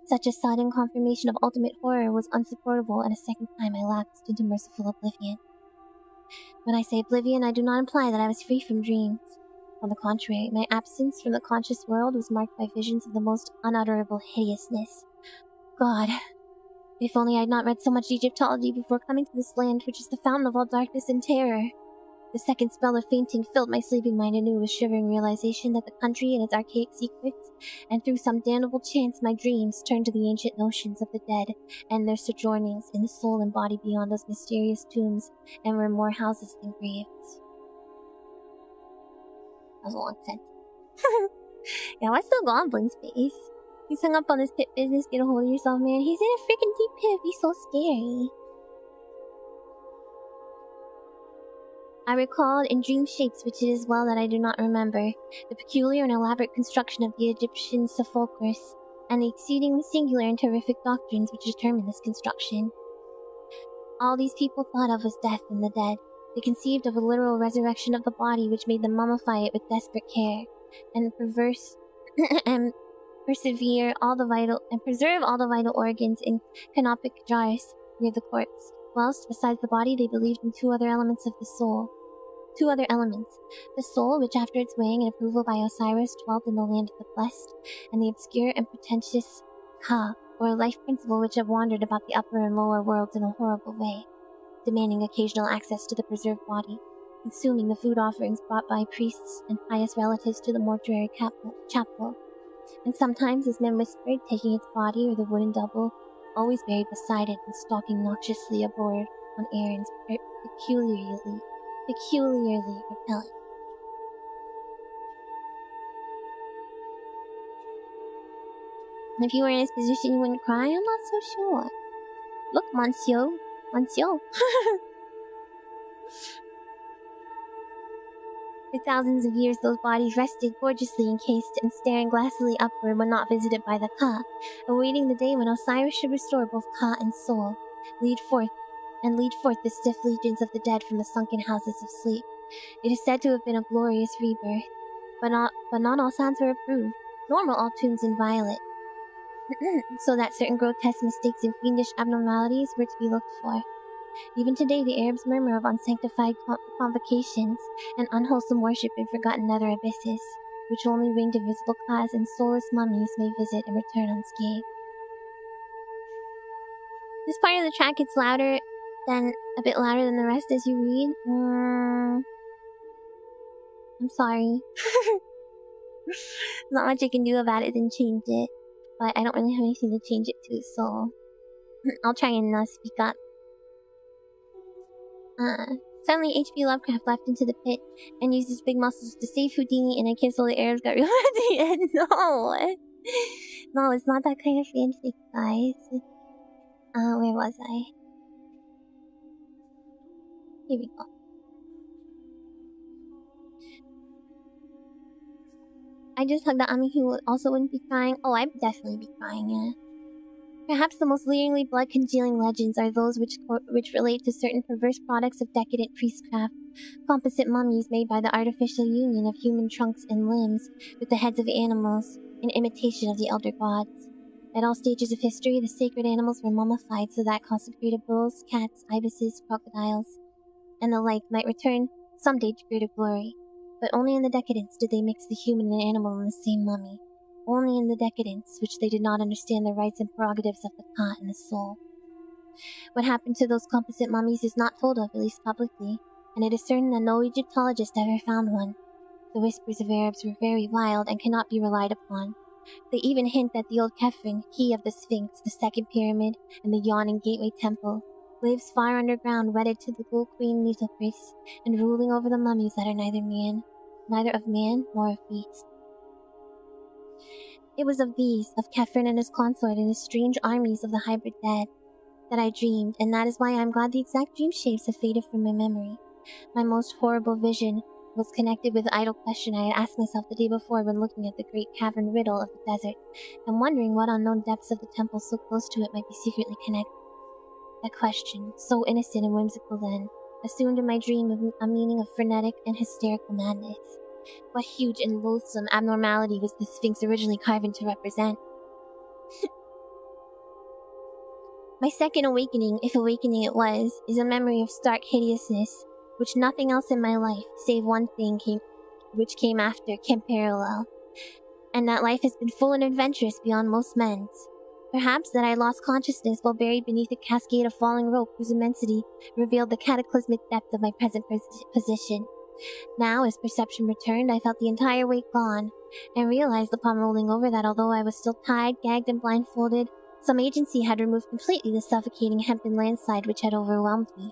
Such a sudden confirmation of ultimate horror was unsupportable, and a second time I lapsed into merciful oblivion. When I say oblivion, I do not imply that I was free from dreams. On the contrary, my absence from the conscious world was marked by visions of the most unutterable hideousness. God, if only I had not read so much Egyptology before coming to this land, which is the fountain of all darkness and terror. The second spell of fainting filled my sleeping mind anew with shivering realization that the country and its archaic secrets, and through some damnable chance my dreams turned to the ancient notions of the dead and their sojournings in the soul and body beyond those mysterious tombs, and were more houses than graves. That was a long sentence. Yeah, what's the goblin space? He's hung up on this pit business, get a hold of yourself, man. He's in a freaking deep pit, he's so scary. I recalled in dream shapes, which it is well that I do not remember, the peculiar and elaborate construction of the Egyptian sepulchres, and the exceedingly singular and terrific doctrines which determine this construction. All these people thought of was death and the dead. They conceived of a literal resurrection of the body, which made them mummify it with desperate care, and and preserve all the vital organs in canopic jars near the corpse. Whilst, besides the body, they believed in two other elements. The soul, which after its weighing and approval by Osiris dwelt in the land of the blessed, and the obscure and pretentious Ka, or life principle, which had wandered about the upper and lower worlds in a horrible way, demanding occasional access to the preserved body, consuming the food offerings brought by priests and pious relatives to the mortuary chapel, and sometimes, as men whispered, taking its body or the wooden double, always buried beside it and stalking noxiously aboard on errands peculiarly repellent. If you were in his position, you wouldn't cry? I'm not so sure. Look, Monsieur. For thousands of years, those bodies rested gorgeously encased and staring glassily upward when not visited by the Ka, awaiting the day when Osiris should restore both Ka and soul, lead forth the stiff legions of the dead from the sunken houses of sleep. It is said to have been a glorious rebirth, but not all sounds were approved, nor were all tombs inviolate, so that certain grotesque mistakes and fiendish abnormalities were to be looked for. Even today, the Arabs murmur of unsanctified convocations and unwholesome worship in forgotten nether abysses, which only winged invisible Kas and soulless mummies may visit and return unscathed. This part of the track gets a bit louder than the rest as you read. I'm sorry. Not much I can do about it than change it, but I don't really have anything to change it to, so I'll try and speak up. Suddenly H.P. Lovecraft leapt into the pit and used his big muscles to save Houdini, and I kissed all the Arabs got real at the end. No, it's not that kind of fanfic, guys. Where was I? Here we go. I just hugged the Ami who also wouldn't be crying. Oh, I'd definitely be crying, yeah. Perhaps the most leeringly blood-congealing legends are those which relate to certain perverse products of decadent priestcraft, composite mummies made by the artificial union of human trunks and limbs with the heads of animals, in imitation of the elder gods. At all stages of history, the sacred animals were mummified so that consecrated bulls, cats, ibises, crocodiles, and the like might return someday to greater glory. But only in the decadence did they mix the human and animal in the same mummy. Only in the decadence, which they did not understand the rights and prerogatives of the Ka and the soul. What happened to those composite mummies is not told of, at least publicly, and it is certain that no Egyptologist ever found one. The whispers of Arabs were very wild and cannot be relied upon. They even hint that the old Khephren, he of the Sphinx, the second pyramid, and the yawning gateway temple, lives far underground, wedded to the Ghoul Queen Nitocris, and ruling over the mummies that are neither of man nor of beast. It was of these, of Khephren and his consort and his strange armies of the hybrid dead, that I dreamed, and that is why I am glad the exact dream shapes have faded from my memory. My most horrible vision was connected with the idle question I had asked myself the day before when looking at the great cavern riddle of the desert, and wondering what unknown depths of the temple so close to it might be secretly connected. That question, so innocent and whimsical then, assumed in my dream a meaning of frenetic and hysterical madness. What huge and loathsome abnormality was the Sphinx originally carved to represent? My second awakening, if awakening it was, is a memory of stark hideousness, which nothing else in my life, save one thing which came after, can parallel. And that life has been full and adventurous beyond most men's. Perhaps that I lost consciousness while buried beneath a cascade of falling rope whose immensity revealed the cataclysmic depth of my present position. Now, as perception returned, I felt the entire weight gone, and realized upon rolling over that although I was still tied, gagged, and blindfolded, some agency had removed completely the suffocating hempen landslide which had overwhelmed me.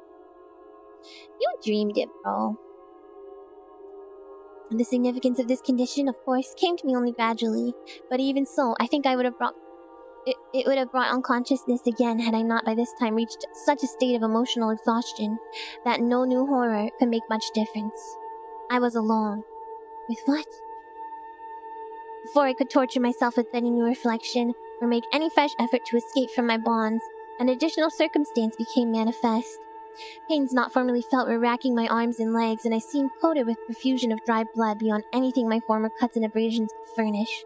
You dreamed it, bro. The significance of this condition, of course, came to me only gradually, but even so, I think I would have brought it would have brought unconsciousness again had I not by this time reached such a state of emotional exhaustion that no new horror could make much difference. I was alone. With what? Before I could torture myself with any new reflection, or make any fresh effort to escape from my bonds, an additional circumstance became manifest. Pains not formerly felt were racking my arms and legs, and I seemed coated with profusion of dry blood beyond anything my former cuts and abrasions could furnish.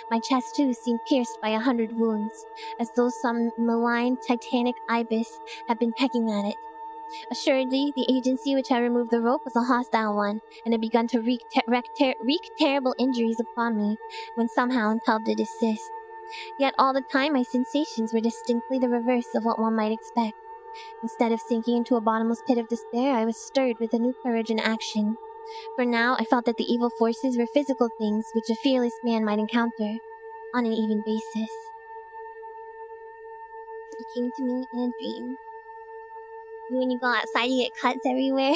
My chest, too, seemed pierced by 100 wounds, as though some malign, titanic ibis had been pecking at it. Assuredly, the agency which had removed the rope was a hostile one, and had begun to wreak terrible injuries upon me, when somehow impelled to desist. Yet all the time my sensations were distinctly the reverse of what one might expect. Instead of sinking into a bottomless pit of despair, I was stirred with a new courage and action. For now, I felt that the evil forces were physical things which a fearless man might encounter, on an even basis. It came to me in a dream. When you go outside, you get cuts everywhere.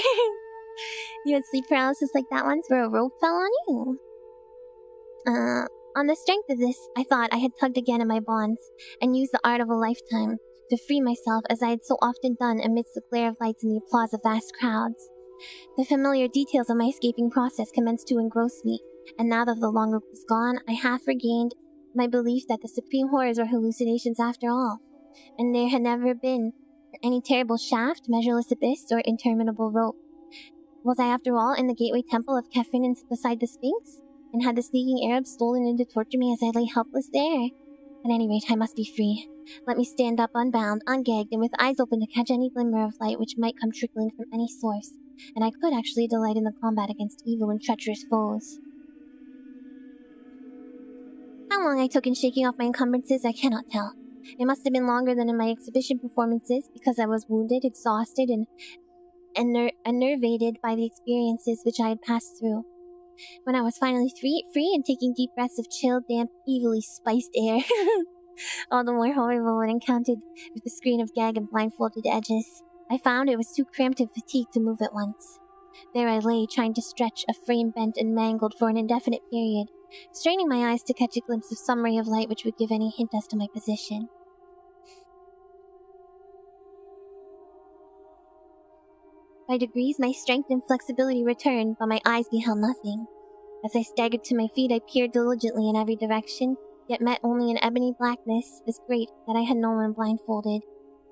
You had sleep paralysis like that once where a rope fell on you. On the strength of this, I thought I had tugged again at my bonds, and used the art of a lifetime to free myself as I had so often done amidst the glare of lights and the applause of vast crowds. The familiar details of my escaping process commenced to engross me, and now that the long rope was gone, I half regained my belief that the supreme horrors were hallucinations after all, and there had never been any terrible shaft, measureless abyss, or interminable rope. Was I after all in the gateway temple of Kefren beside the Sphinx? And had the sneaking Arab stolen in to torture me as I lay helpless there? At any rate, I must be free. Let me stand up unbound, ungagged, and with eyes open to catch any glimmer of light which might come trickling from any source, and I could actually delight in the combat against evil and treacherous foes. How long I took in shaking off my encumbrances, I cannot tell. It must have been longer than in my exhibition performances, because I was wounded, exhausted, and enervated by the experiences which I had passed through. When I was finally free and taking deep breaths of chill, damp, evilly spiced air, all the more horrible when encountered with the screen of gag and blindfolded edges, I found it was too cramped and fatigued to move at once. There I lay, trying to stretch, a frame bent and mangled for an indefinite period, straining my eyes to catch a glimpse of some ray of light which would give any hint as to my position. By degrees, my strength and flexibility returned, but my eyes beheld nothing. As I staggered to my feet, I peered diligently in every direction, yet met only an ebony blackness as great that I had known when blindfolded.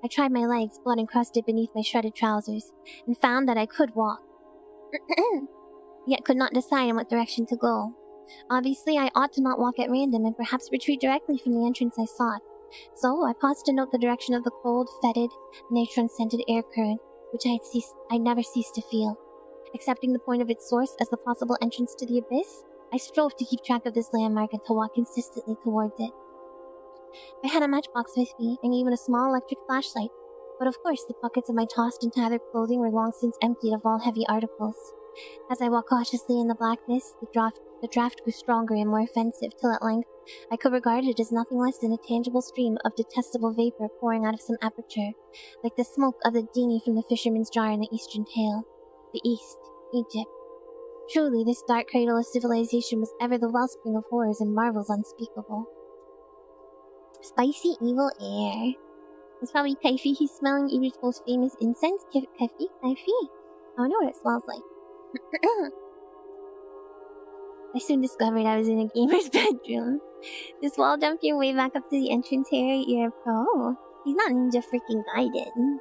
I tried my legs, blood encrusted beneath my shredded trousers, and found that I could walk, yet could not decide in what direction to go. Obviously, I ought to not walk at random, and perhaps retreat directly from the entrance I sought. So I paused to note the direction of the cold, fetid, natron-scented air current, which I'd never ceased to feel. Accepting the point of its source as the possible entrance to the abyss, I strove to keep track of this landmark and to walk consistently towards it. I had a matchbox with me, and even a small electric flashlight, but of course the pockets of my tossed and tattered clothing were long since emptied of all heavy articles. As I walked cautiously in the blackness, the draft grew stronger and more offensive, till at length I could regard it as nothing less than a tangible stream of detestable vapor pouring out of some aperture, like the smoke of the genie from the fisherman's jar in the Eastern tale. The East, Egypt. Truly, this dark cradle of civilization was ever the wellspring of horrors and marvels unspeakable. Spicy evil air. It's probably Kaifi. He's smelling Egypt's most famous incense. Kaifi. I wonder what it smells like. I soon discovered I was in a gamer's bedroom. This wall jumping way back up to the entrance area, you're a pro. He's not Ninja freaking Gaiden.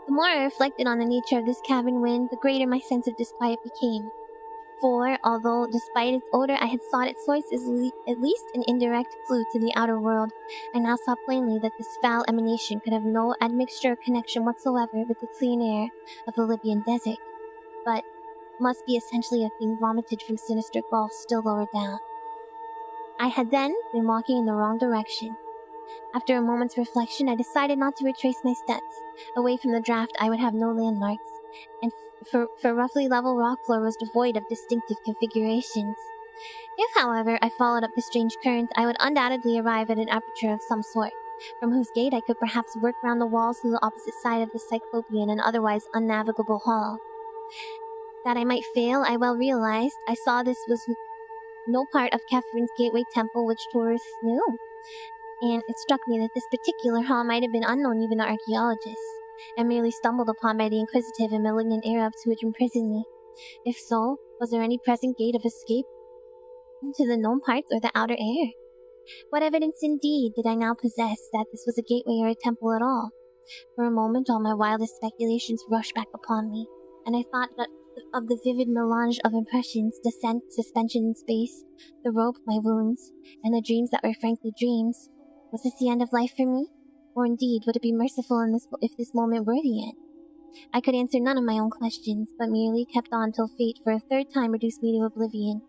The more I reflected on the nature of this cabin wind, the greater my sense of disquiet became. For, although despite its odor I had sought its source as at least an indirect clue to the outer world, I now saw plainly that this foul emanation could have no admixture or connection whatsoever with the clean air of the Libyan desert, but must be essentially a thing vomited from sinister gulfs still lower down. I had then been walking in the wrong direction. After a moment's reflection, I decided not to retrace my steps. Away from the draft, I would have no landmarks, and for roughly level rock floor was devoid of distinctive configurations. If, however, I followed up the strange current, I would undoubtedly arrive at an aperture of some sort, from whose gate I could perhaps work round the walls to the opposite side of the cyclopean and otherwise unnavigable hall. That I might fail, I well realized. I saw this was no part of Kefren's gateway temple which tourists knew, and it struck me that this particular hall might have been unknown even to archaeologists, and merely stumbled upon by the inquisitive and malignant Arabs who had imprisoned me. If so, was there any present gate of escape to the known parts or the outer air? What evidence indeed did I now possess that this was a gateway or a temple at all? For a moment all my wildest speculations rushed back upon me, and I thought that of the vivid melange of impressions, descent, suspension in space, the rope, my wounds, and the dreams that were frankly dreams. Was this the end of life for me? Or indeed, would it be merciful if this moment were the end? I could answer none of my own questions, but merely kept on till fate for a third time reduced me to oblivion.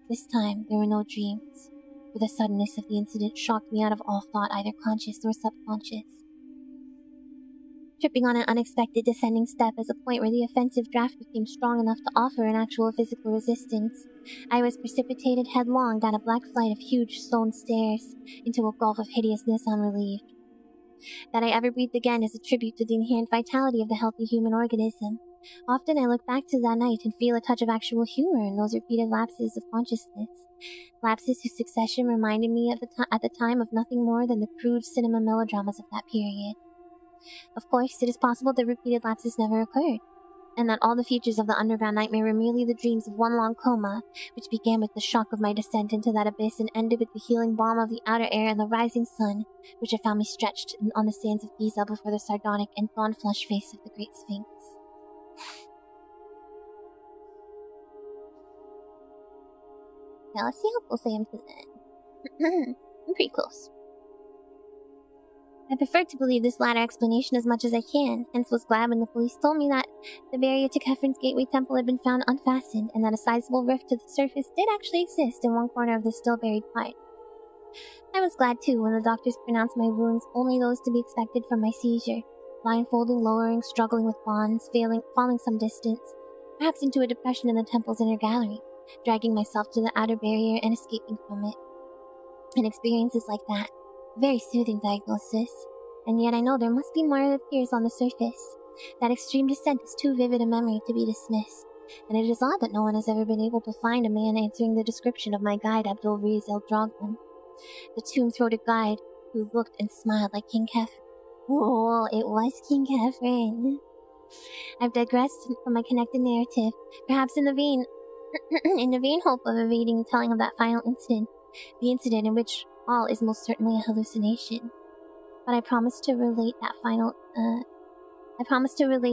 This time, there were no dreams, for the suddenness of the incident shocked me out of all thought, either conscious or subconscious. Tripping on an unexpected descending step as a point where the offensive draft became strong enough to offer an actual physical resistance, I was precipitated headlong down a black flight of huge stone stairs into a gulf of hideousness unrelieved. That I ever breathed again is a tribute to the inherent vitality of the healthy human organism. Often I look back to that night and feel a touch of actual humor in those repeated lapses of consciousness, lapses whose succession reminded me at the time of nothing more than the crude cinema melodramas of that period. Of course, it is possible that repeated lapses never occurred, and that all the features of the underground nightmare were merely the dreams of one long coma, which began with the shock of my descent into that abyss and ended with the healing balm of the outer air and the rising sun, which had found me stretched on the sands of Giza before the sardonic and thorn-flushed face of the Great Sphinx. Now let's see how close I am to the end. I'm pretty close. I prefer to believe this latter explanation as much as I can, hence was glad when the police told me that the barrier to Kefren's gateway temple had been found unfastened, and that a sizable rift to the surface did actually exist in one corner of the still-buried part. I was glad, too, when the doctors pronounced my wounds only those to be expected from my seizure, blindfolding, lowering, struggling with bonds, falling some distance, perhaps into a depression in the temple's inner gallery, dragging myself to the outer barrier and escaping from it. And experiences like that. Very soothing diagnosis, and yet I know there must be more that appears on the surface. That extreme descent is too vivid a memory to be dismissed, and it is odd that no one has ever been able to find a man answering the description of my guide Abdul Riz El Drogman, the tomb-throated guide who looked and smiled like King Kefren. Oh, it was King Kefren. I've digressed from my connected narrative, perhaps in the vain hope of evading the telling of that final incident, the incident in which all is most certainly a hallucination. But I promise to relate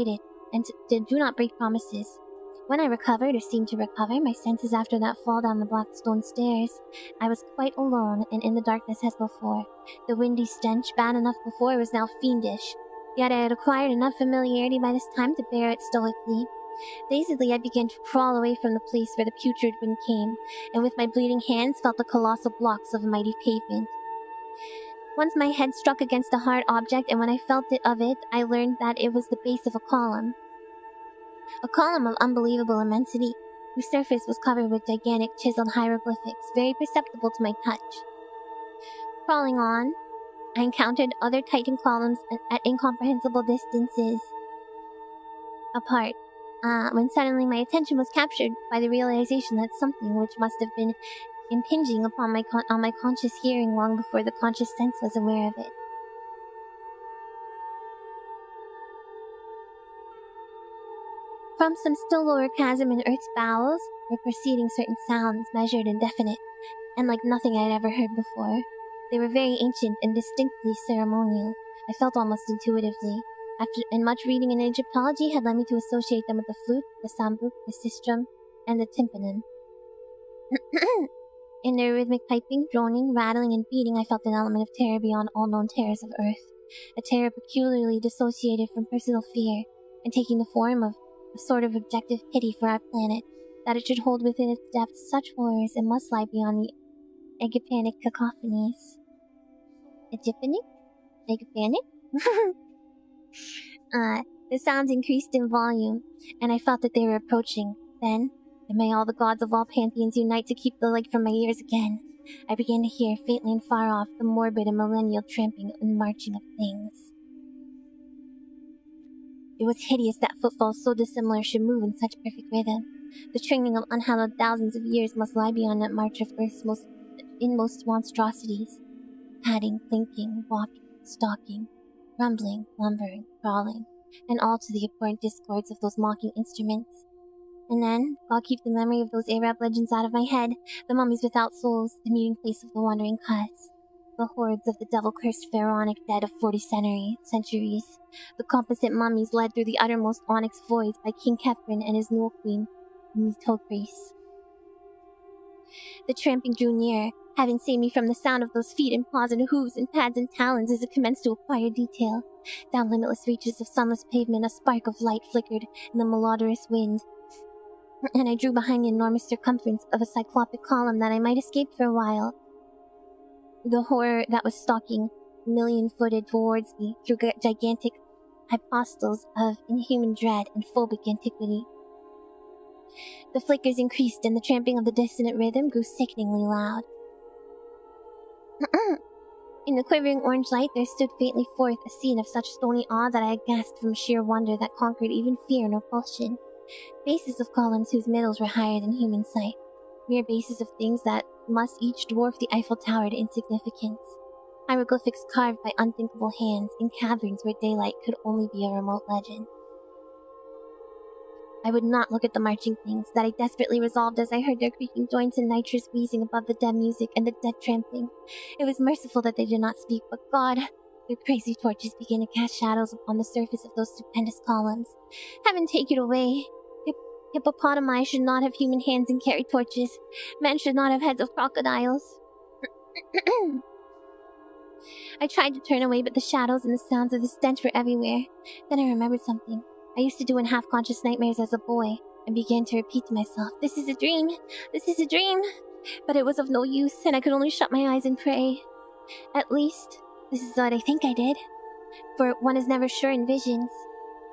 it, and do not break promises. When I recovered, or seemed to recover, my senses after that fall down the black stone stairs, I was quite alone and in the darkness as before. The windy stench, bad enough before, was now fiendish. Yet I had acquired enough familiarity by this time to bear it stoically. Dazedly, I began to crawl away from the place where the putrid wind came, and with my bleeding hands felt the colossal blocks of a mighty pavement. Once my head struck against a hard object, and when I felt of it, I learned that it was the base of a column. A column of unbelievable immensity, whose surface was covered with gigantic chiseled hieroglyphics, very perceptible to my touch. Crawling on, I encountered other titan columns at incomprehensible distances apart. When suddenly my attention was captured by the realization that something which must have been impinging upon my conscious hearing long before the conscious sense was aware of it. From some still lower chasm in Earth's bowels were proceeding certain sounds, measured and definite, and like nothing I had ever heard before. They were very ancient and distinctly ceremonial, I felt almost intuitively. And much reading in Egyptology had led me to associate them with the flute, the sambuk, the sistrum, and the tympanum. In their rhythmic piping, droning, rattling, and beating, I felt an element of terror beyond all known terrors of Earth. A terror peculiarly dissociated from personal fear, and taking the form of a sort of objective pity for our planet, that it should hold within its depths such horrors and must lie beyond the Egyptanic cacophonies. Egyptanic? Egyptanic? The sounds increased in volume, and I felt that they were approaching. Then, and may all the gods of all pantheons unite to keep the light from my ears again, I began to hear, faintly and far off, the morbid and millennial tramping and marching of things. It was hideous that footfalls so dissimilar should move in such perfect rhythm. The training of unhallowed thousands of years must lie beyond that march of Earth's inmost monstrosities. Padding, clinking, walking, stalking, rumbling, lumbering, crawling, and all to the abhorrent discords of those mocking instruments. And then, God keep the memory of those Arab legends out of my head, the mummies without souls, the meeting place of the wandering cuts, the hordes of the devil-cursed pharaonic dead of 40 centuries, the composite mummies led through the uttermost onyx voids by King Khephren and his Newel Queen, Nitocris. The tramping drew near, having saved me from the sound of those feet and paws and hooves and pads and talons as it commenced to acquire detail. Down limitless reaches of sunless pavement, a spark of light flickered in the malodorous wind, and I drew behind the enormous circumference of a cyclopic column that I might escape for a while. The horror that was stalking, million-footed towards me through gigantic hypostles of inhuman dread and phobic antiquity. The flickers increased, and the tramping of the dissonant rhythm grew sickeningly loud. In the quivering orange light, there stood faintly forth a scene of such stony awe that I gasped from sheer wonder that conquered even fear and repulsion. Bases of columns whose middles were higher than human sight. Mere bases of things that must each dwarf the Eiffel Tower to insignificance. Hieroglyphics carved by unthinkable hands in caverns where daylight could only be a remote legend. I would not look at the marching things, that I desperately resolved as I heard their creaking joints and nitrous wheezing above the dead music and the dead trampling. It was merciful that they did not speak, but God, their crazy torches began to cast shadows upon the surface of those stupendous columns. Heaven take it away! Hippopotami should not have human hands and carry torches. Men should not have heads of crocodiles. I tried to turn away, but the shadows and the sounds of the stench were everywhere. Then I remembered something I used to do in half-conscious nightmares as a boy, and began to repeat to myself, "This is a dream! This is a dream!" But it was of no use, and I could only shut my eyes and pray. At least, this is what I think I did. For one is never sure in visions,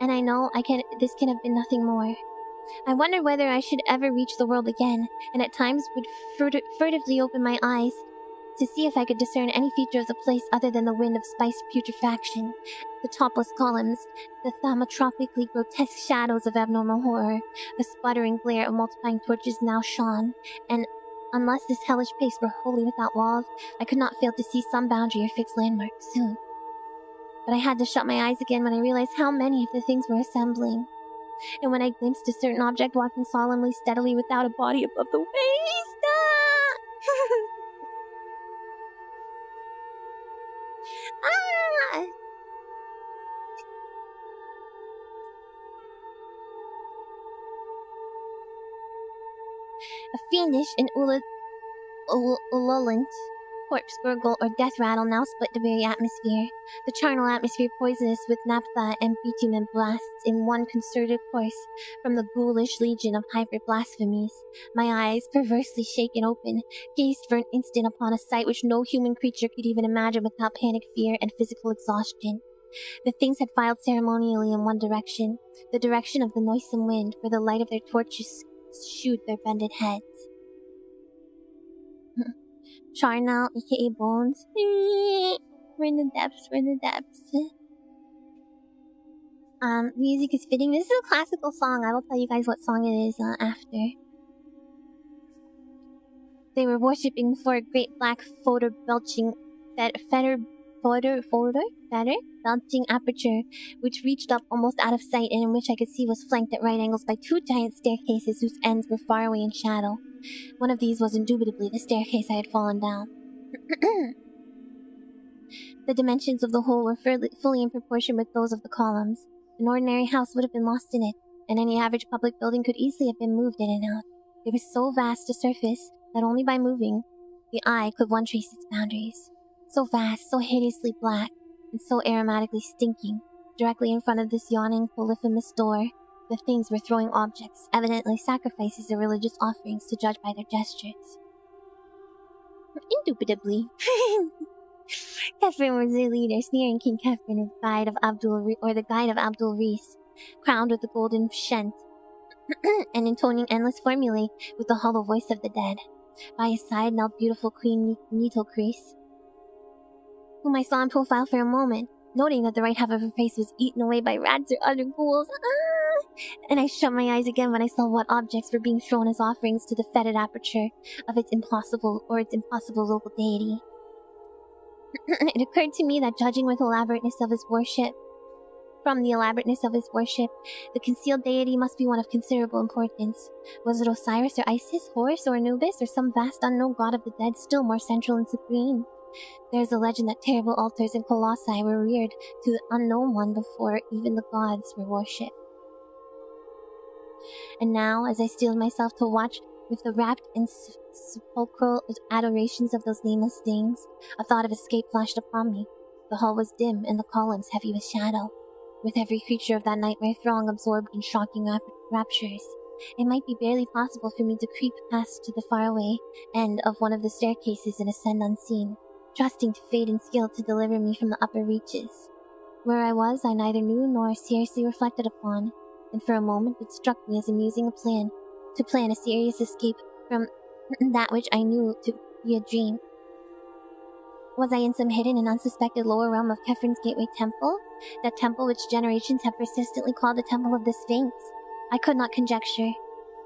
and I know this can have been nothing more. I wondered whether I should ever reach the world again, and at times would furtively open my eyes to see if I could discern any feature of the place other than the wind of spiced putrefaction, the topless columns, the thaumatropically grotesque shadows of abnormal horror, the sputtering glare of multiplying torches now shone, and unless this hellish place were wholly without walls, I could not fail to see some boundary or fixed landmark soon. But I had to shut my eyes again when I realized how many of the things were assembling, and when I glimpsed a certain object walking solemnly, steadily, without a body above the waist. Ah! A fiendish and ululent corpse gurgle or death rattle now split the very atmosphere. The charnel atmosphere poisonous with naphtha and bitumen blasts in one concerted course from the ghoulish legion of hyper-blasphemies. My eyes, perversely shaken open, gazed for an instant upon a sight which no human creature could even imagine without panic, fear, and physical exhaustion. The things had filed ceremonially in one direction, the direction of the noisome wind, where the light of their torches shewed their bended heads. Charnel, aka Bones. We're in the depths. Music is fitting. This is a classical song. I will tell you guys what song it is after. They were worshipping before a great black belching aperture, which reached up almost out of sight and in which I could see was flanked at right angles by two giant staircases whose ends were far away in shadow. One of these was indubitably the staircase I had fallen down. The dimensions of the hole were fully in proportion with those of the columns. An ordinary house would have been lost in it, and any average public building could easily have been moved in and out. It was so vast a surface that only by moving the eye could one trace its boundaries. So vast, so hideously black, and so aromatically stinking. Directly in front of this yawning, polyphemus door, the things were throwing objects, evidently sacrifices or religious offerings to judge by their gestures. Indubitably. Kefren was their leader, sneering King Kefren, the guide of Abdul Rees, crowned with the golden shent, and intoning endless formulae with the hollow voice of the dead. By his side knelt beautiful Queen Nitocris, whom I saw in profile for a moment, noting that the right half of her face was eaten away by rats or other ghouls. And I shut my eyes again when I saw what objects were being thrown as offerings to the fetid aperture of its impossible local deity. It occurred to me that judging from the elaborateness of his worship, the concealed deity must be one of considerable importance. Was it Osiris or Isis, Horus or Anubis, or some vast unknown god of the dead still more central and supreme? There is a legend that terrible altars and colossi were reared to the unknown one before even the gods were worshipped. And now, as I steeled myself to watch with the rapt and sepulchral adorations of those nameless things, a thought of escape flashed upon me. The hall was dim and the columns heavy with shadow, with every creature of that nightmare throng absorbed in shocking raptures. It might be barely possible for me to creep past to the faraway end of one of the staircases and ascend unseen, trusting to fate and skill to deliver me from the upper reaches. Where I was, I neither knew nor seriously reflected upon, and for a moment it struck me as amusing to plan a serious escape from that which I knew to be a dream. Was I in some hidden and unsuspected lower realm of Kefren's Gateway Temple? That temple which generations have persistently called the Temple of the Sphinx? I could not conjecture,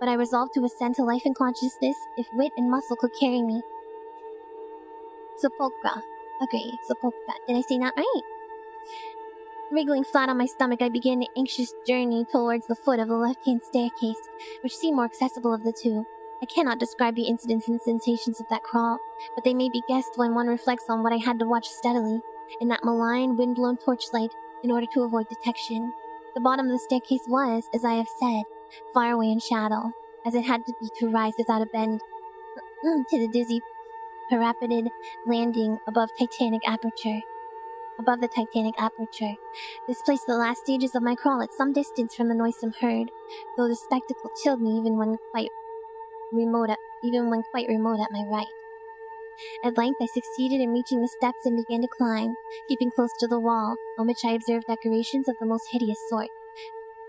but I resolved to ascend to life and consciousness if wit and muscle could carry me. Sepulchra. Okay, Sepulchra. Did I say that right? Wriggling flat on my stomach, I began the anxious journey towards the foot of the left-hand staircase, which seemed more accessible of the two. I cannot describe the incidents and sensations of that crawl, but they may be guessed when one reflects on what I had to watch steadily, in that malign, wind-blown torchlight, in order to avoid detection. The bottom of the staircase was, as I have said, far away in shadow, as it had to be to rise without a bend to the dizzy, parapeted landing above the Titanic aperture. This placed the last stages of my crawl at some distance from the noisome herd, though the spectacle chilled me even when quite remote at my right. At length I succeeded in reaching the steps and began to climb, keeping close to the wall, on which I observed decorations of the most hideous sort,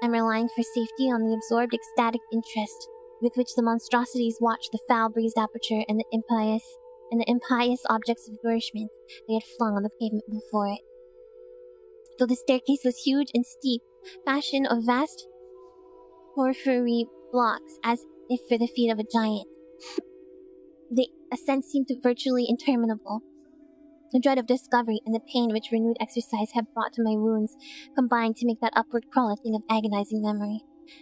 and relying for safety on the absorbed ecstatic interest with which the monstrosities watched the foul-breezed aperture and the impious objects of nourishment they had flung on the pavement before it. Though the staircase was huge and steep, fashioned of vast porphyry blocks, as if for the feet of a giant, the ascent seemed virtually interminable. The dread of discovery and the pain which renewed exercise had brought to my wounds combined to make that upward crawl a thing of agonizing memory.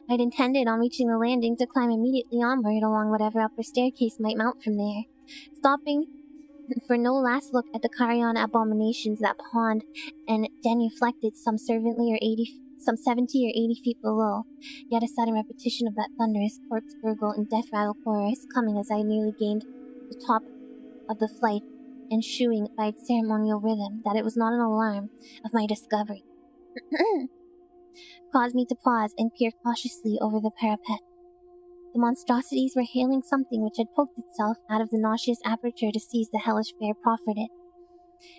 I had intended, on reaching the landing, to climb immediately onward along whatever upper staircase might mount from there, stopping for no last look at the carrion abominations that pawned and genuflected some 70 or 80 feet below, yet a sudden repetition of that thunderous corpse gurgle and death-rattle chorus coming as I nearly gained the top of the flight, and shewing by its ceremonial rhythm that it was not an alarm of my discovery, caused me to pause and peer cautiously over the parapet. The monstrosities were hailing something which had poked itself out of the nauseous aperture to seize the hellish fare proffered it.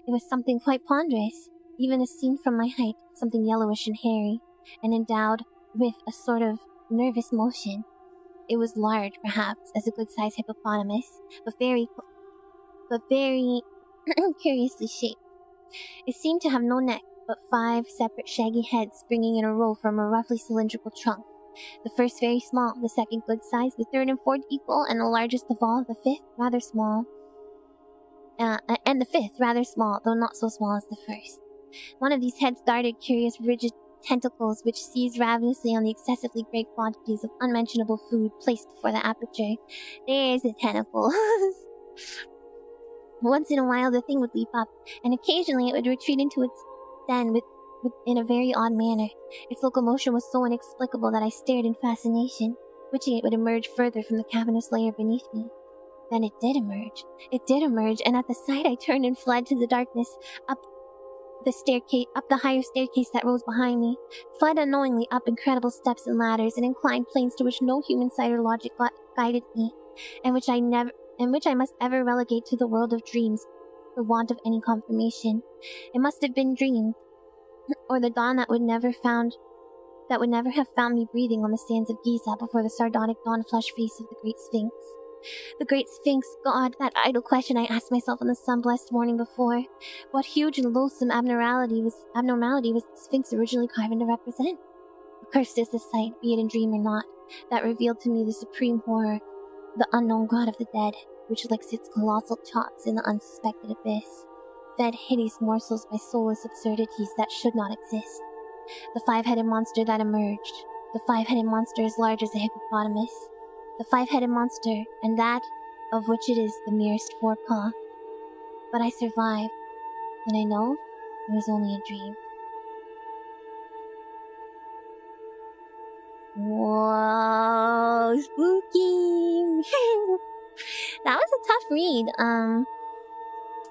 It was something quite ponderous, even as seen from my height, something yellowish and hairy, and endowed with a sort of nervous motion. It was large, perhaps, as a good-sized hippopotamus, but very curiously shaped. It seemed to have no neck, but 5 separate shaggy heads springing in a row from a roughly cylindrical trunk. The first very small, the second good size, the third and fourth equal, and the largest of all, the fifth, rather small. Though not so small as the first. One of these heads darted curious rigid tentacles which seized ravenously on the excessively great quantities of unmentionable food placed before the aperture. There's the tentacles. Once in a while, the thing would leap up, and occasionally it would retreat into its den in a very odd manner. Its locomotion was so inexplicable that I stared in fascination, wishing it would emerge further from the cavernous layer beneath me. Then it did emerge. It did emerge, and at the sight I turned and fled to the darkness, up the higher staircase that rose behind me, fled unknowingly up incredible steps and ladders and inclined planes to which no human sight or logic guided me, and which I must ever relegate to the world of dreams for want of any confirmation. It must have been dreamed, or the dawn that would never have found me breathing on the sands of Giza before the sardonic dawn-flushed face of the Great Sphinx. The Great Sphinx, God, that idle question I asked myself on the sun-blessed morning before. What huge and loathsome abnormality was the Sphinx originally carved to represent? Accursed is the sight, be it in dream or not, that revealed to me the supreme horror, the unknown god of the dead, which licks its colossal chops in the unsuspected abyss, fed hideous morsels by soulless absurdities that should not exist. The five-headed monster that emerged, the five-headed monster as large as a hippopotamus, the five-headed monster, and that of which it is the merest forepaw. But I survived, and I know it was only a dream. Whoa, spooky! That was a tough read.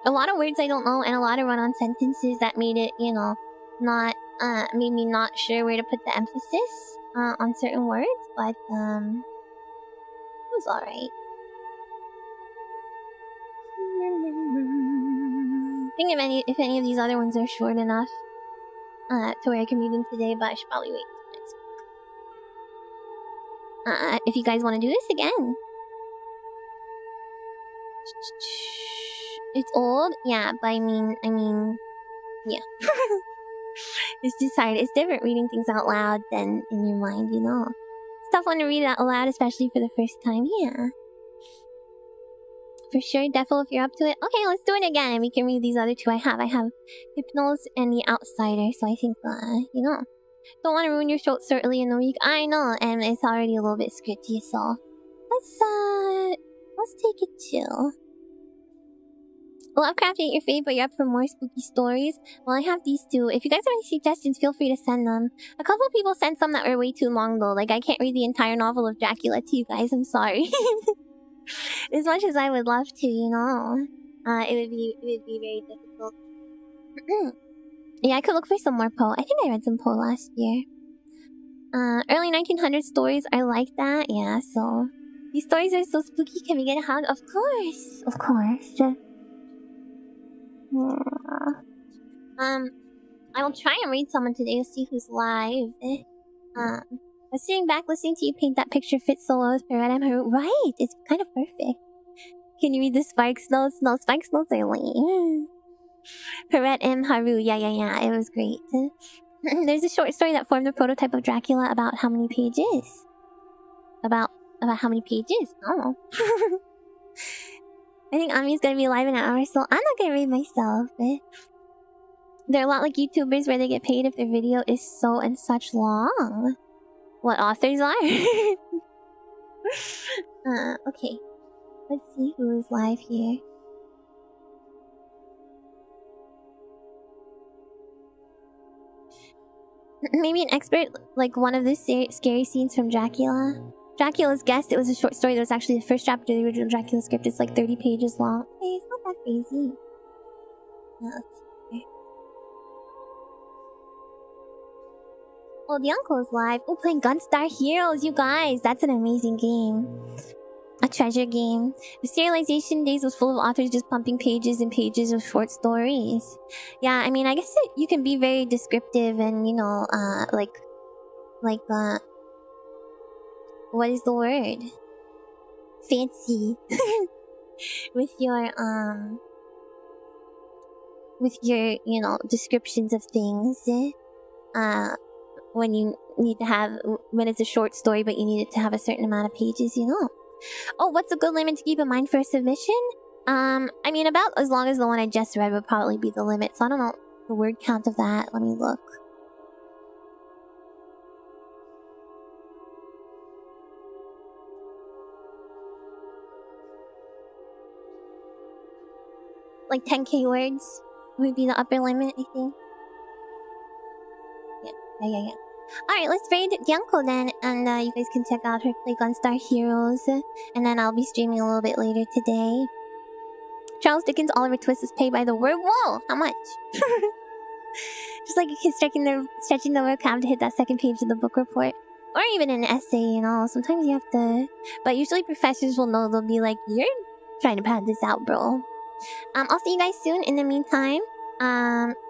A lot of words I don't know, and a lot of run-on sentences that made it, made me not sure where to put the emphasis on certain words, but it was alright. I think if any of these other ones are short enough to where I can read them today, but I should probably wait till next week. If you guys want to do this again. It's old? Yeah, but I mean, yeah. It's just hard. It's different reading things out loud than in your mind, It's tough one to read it out loud, especially for the first time, yeah. For sure, Defo, if you're up to it. Okay, let's do it again, and we can read these other two I have. I have Hypnos and The Outsider, so I think, don't want to ruin your throat so early in the week. I know, and it's already a little bit scritchy, so let's take it chill. Lovecraft ain't your fave, but you're up for more spooky stories? Well, I have these two. If you guys have any suggestions, feel free to send them. A couple people sent some that were way too long, though. Like, I can't read the entire novel of Dracula to you guys, I'm sorry. As much as I would love to, it would be very difficult. Yeah, I could look for some more Poe. I think I read some Poe last year. Early 1900s stories, I like that. Yeah, so these stories are so spooky. Can we get a hug? Of course. Of course. I will try and read someone today to see who's live. I was sitting back listening to you paint that picture fits so well with Pirate M. Haru. Right, it's kind of perfect. Can you read the Spikes notes? No, Spikes notes are lame. Pirate M. Haru, yeah, it was great. There's a short story that formed the prototype of Dracula about how many pages? About how many pages? I don't know. I think Ami's gonna be live in an hour, so I'm not gonna read myself. They're a lot like YouTubers where they get paid if their video is so and such long. What authors are? Okay. Let's see who is live here. Maybe an expert, like one of the scary scenes from Dracula. Dracula's Guest, it was a short story that was actually the first chapter of the original Dracula script. It's like 30 pages long. Okay, it's not that crazy. Let's see here. Oh, the uncle is live. Oh, playing Gunstar Heroes, you guys. That's an amazing game. A treasure game. The serialization days was full of authors just pumping pages and pages of short stories. Yeah, I mean, I guess you can be very descriptive and, what is the word? Fancy. with your, descriptions of things. When you need to have, when it's a short story, but you need it to have a certain amount of pages, Oh, what's a good limit to keep in mind for a submission? I mean, about as long as the one I just read would probably be the limit, so I don't know the word count of that. Let me look. Like 10k words would be the upper limit, I think. Yeah. Alright, let's raid Yanko then, and you guys can check out her play Gunstar Heroes. And then I'll be streaming a little bit later today. Charles Dickens' Oliver Twist is paid by the word. Whoa! How much? Just like he's stretching the webcam to hit that second page of the book report. Or even an essay, you know. Sometimes you have to... But usually professors will know. They'll be like, you're trying to pad this out, bro. I'll see you guys soon. In the meantime,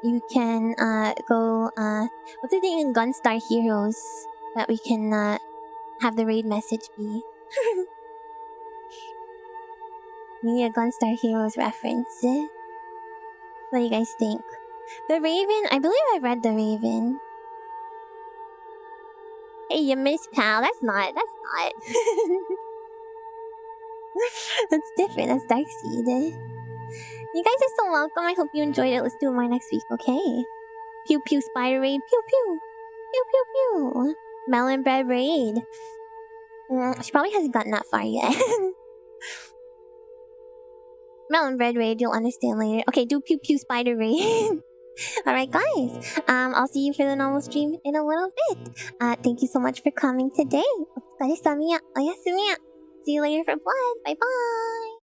you can go... what's the thing in Gunstar Heroes that we can have the raid message be? Maybe a Gunstar Heroes reference. What do you guys think? The Raven? I believe I read The Raven. Hey, you miss pal. That's not. That's different. That's Darkseid. You guys are so welcome. I hope you enjoyed it. Let's do more next week, okay? Pew pew spider raid. Pew pew. Pew pew pew. Melon bread raid. She probably hasn't gotten that far yet. Melon bread raid, you'll understand later. Okay, do pew pew spider raid. Alright guys, I'll see you for the normal stream in a little bit. Thank you so much for coming today. Otsukaresamiya. Oyasumiya. See you later for blood. Bye bye.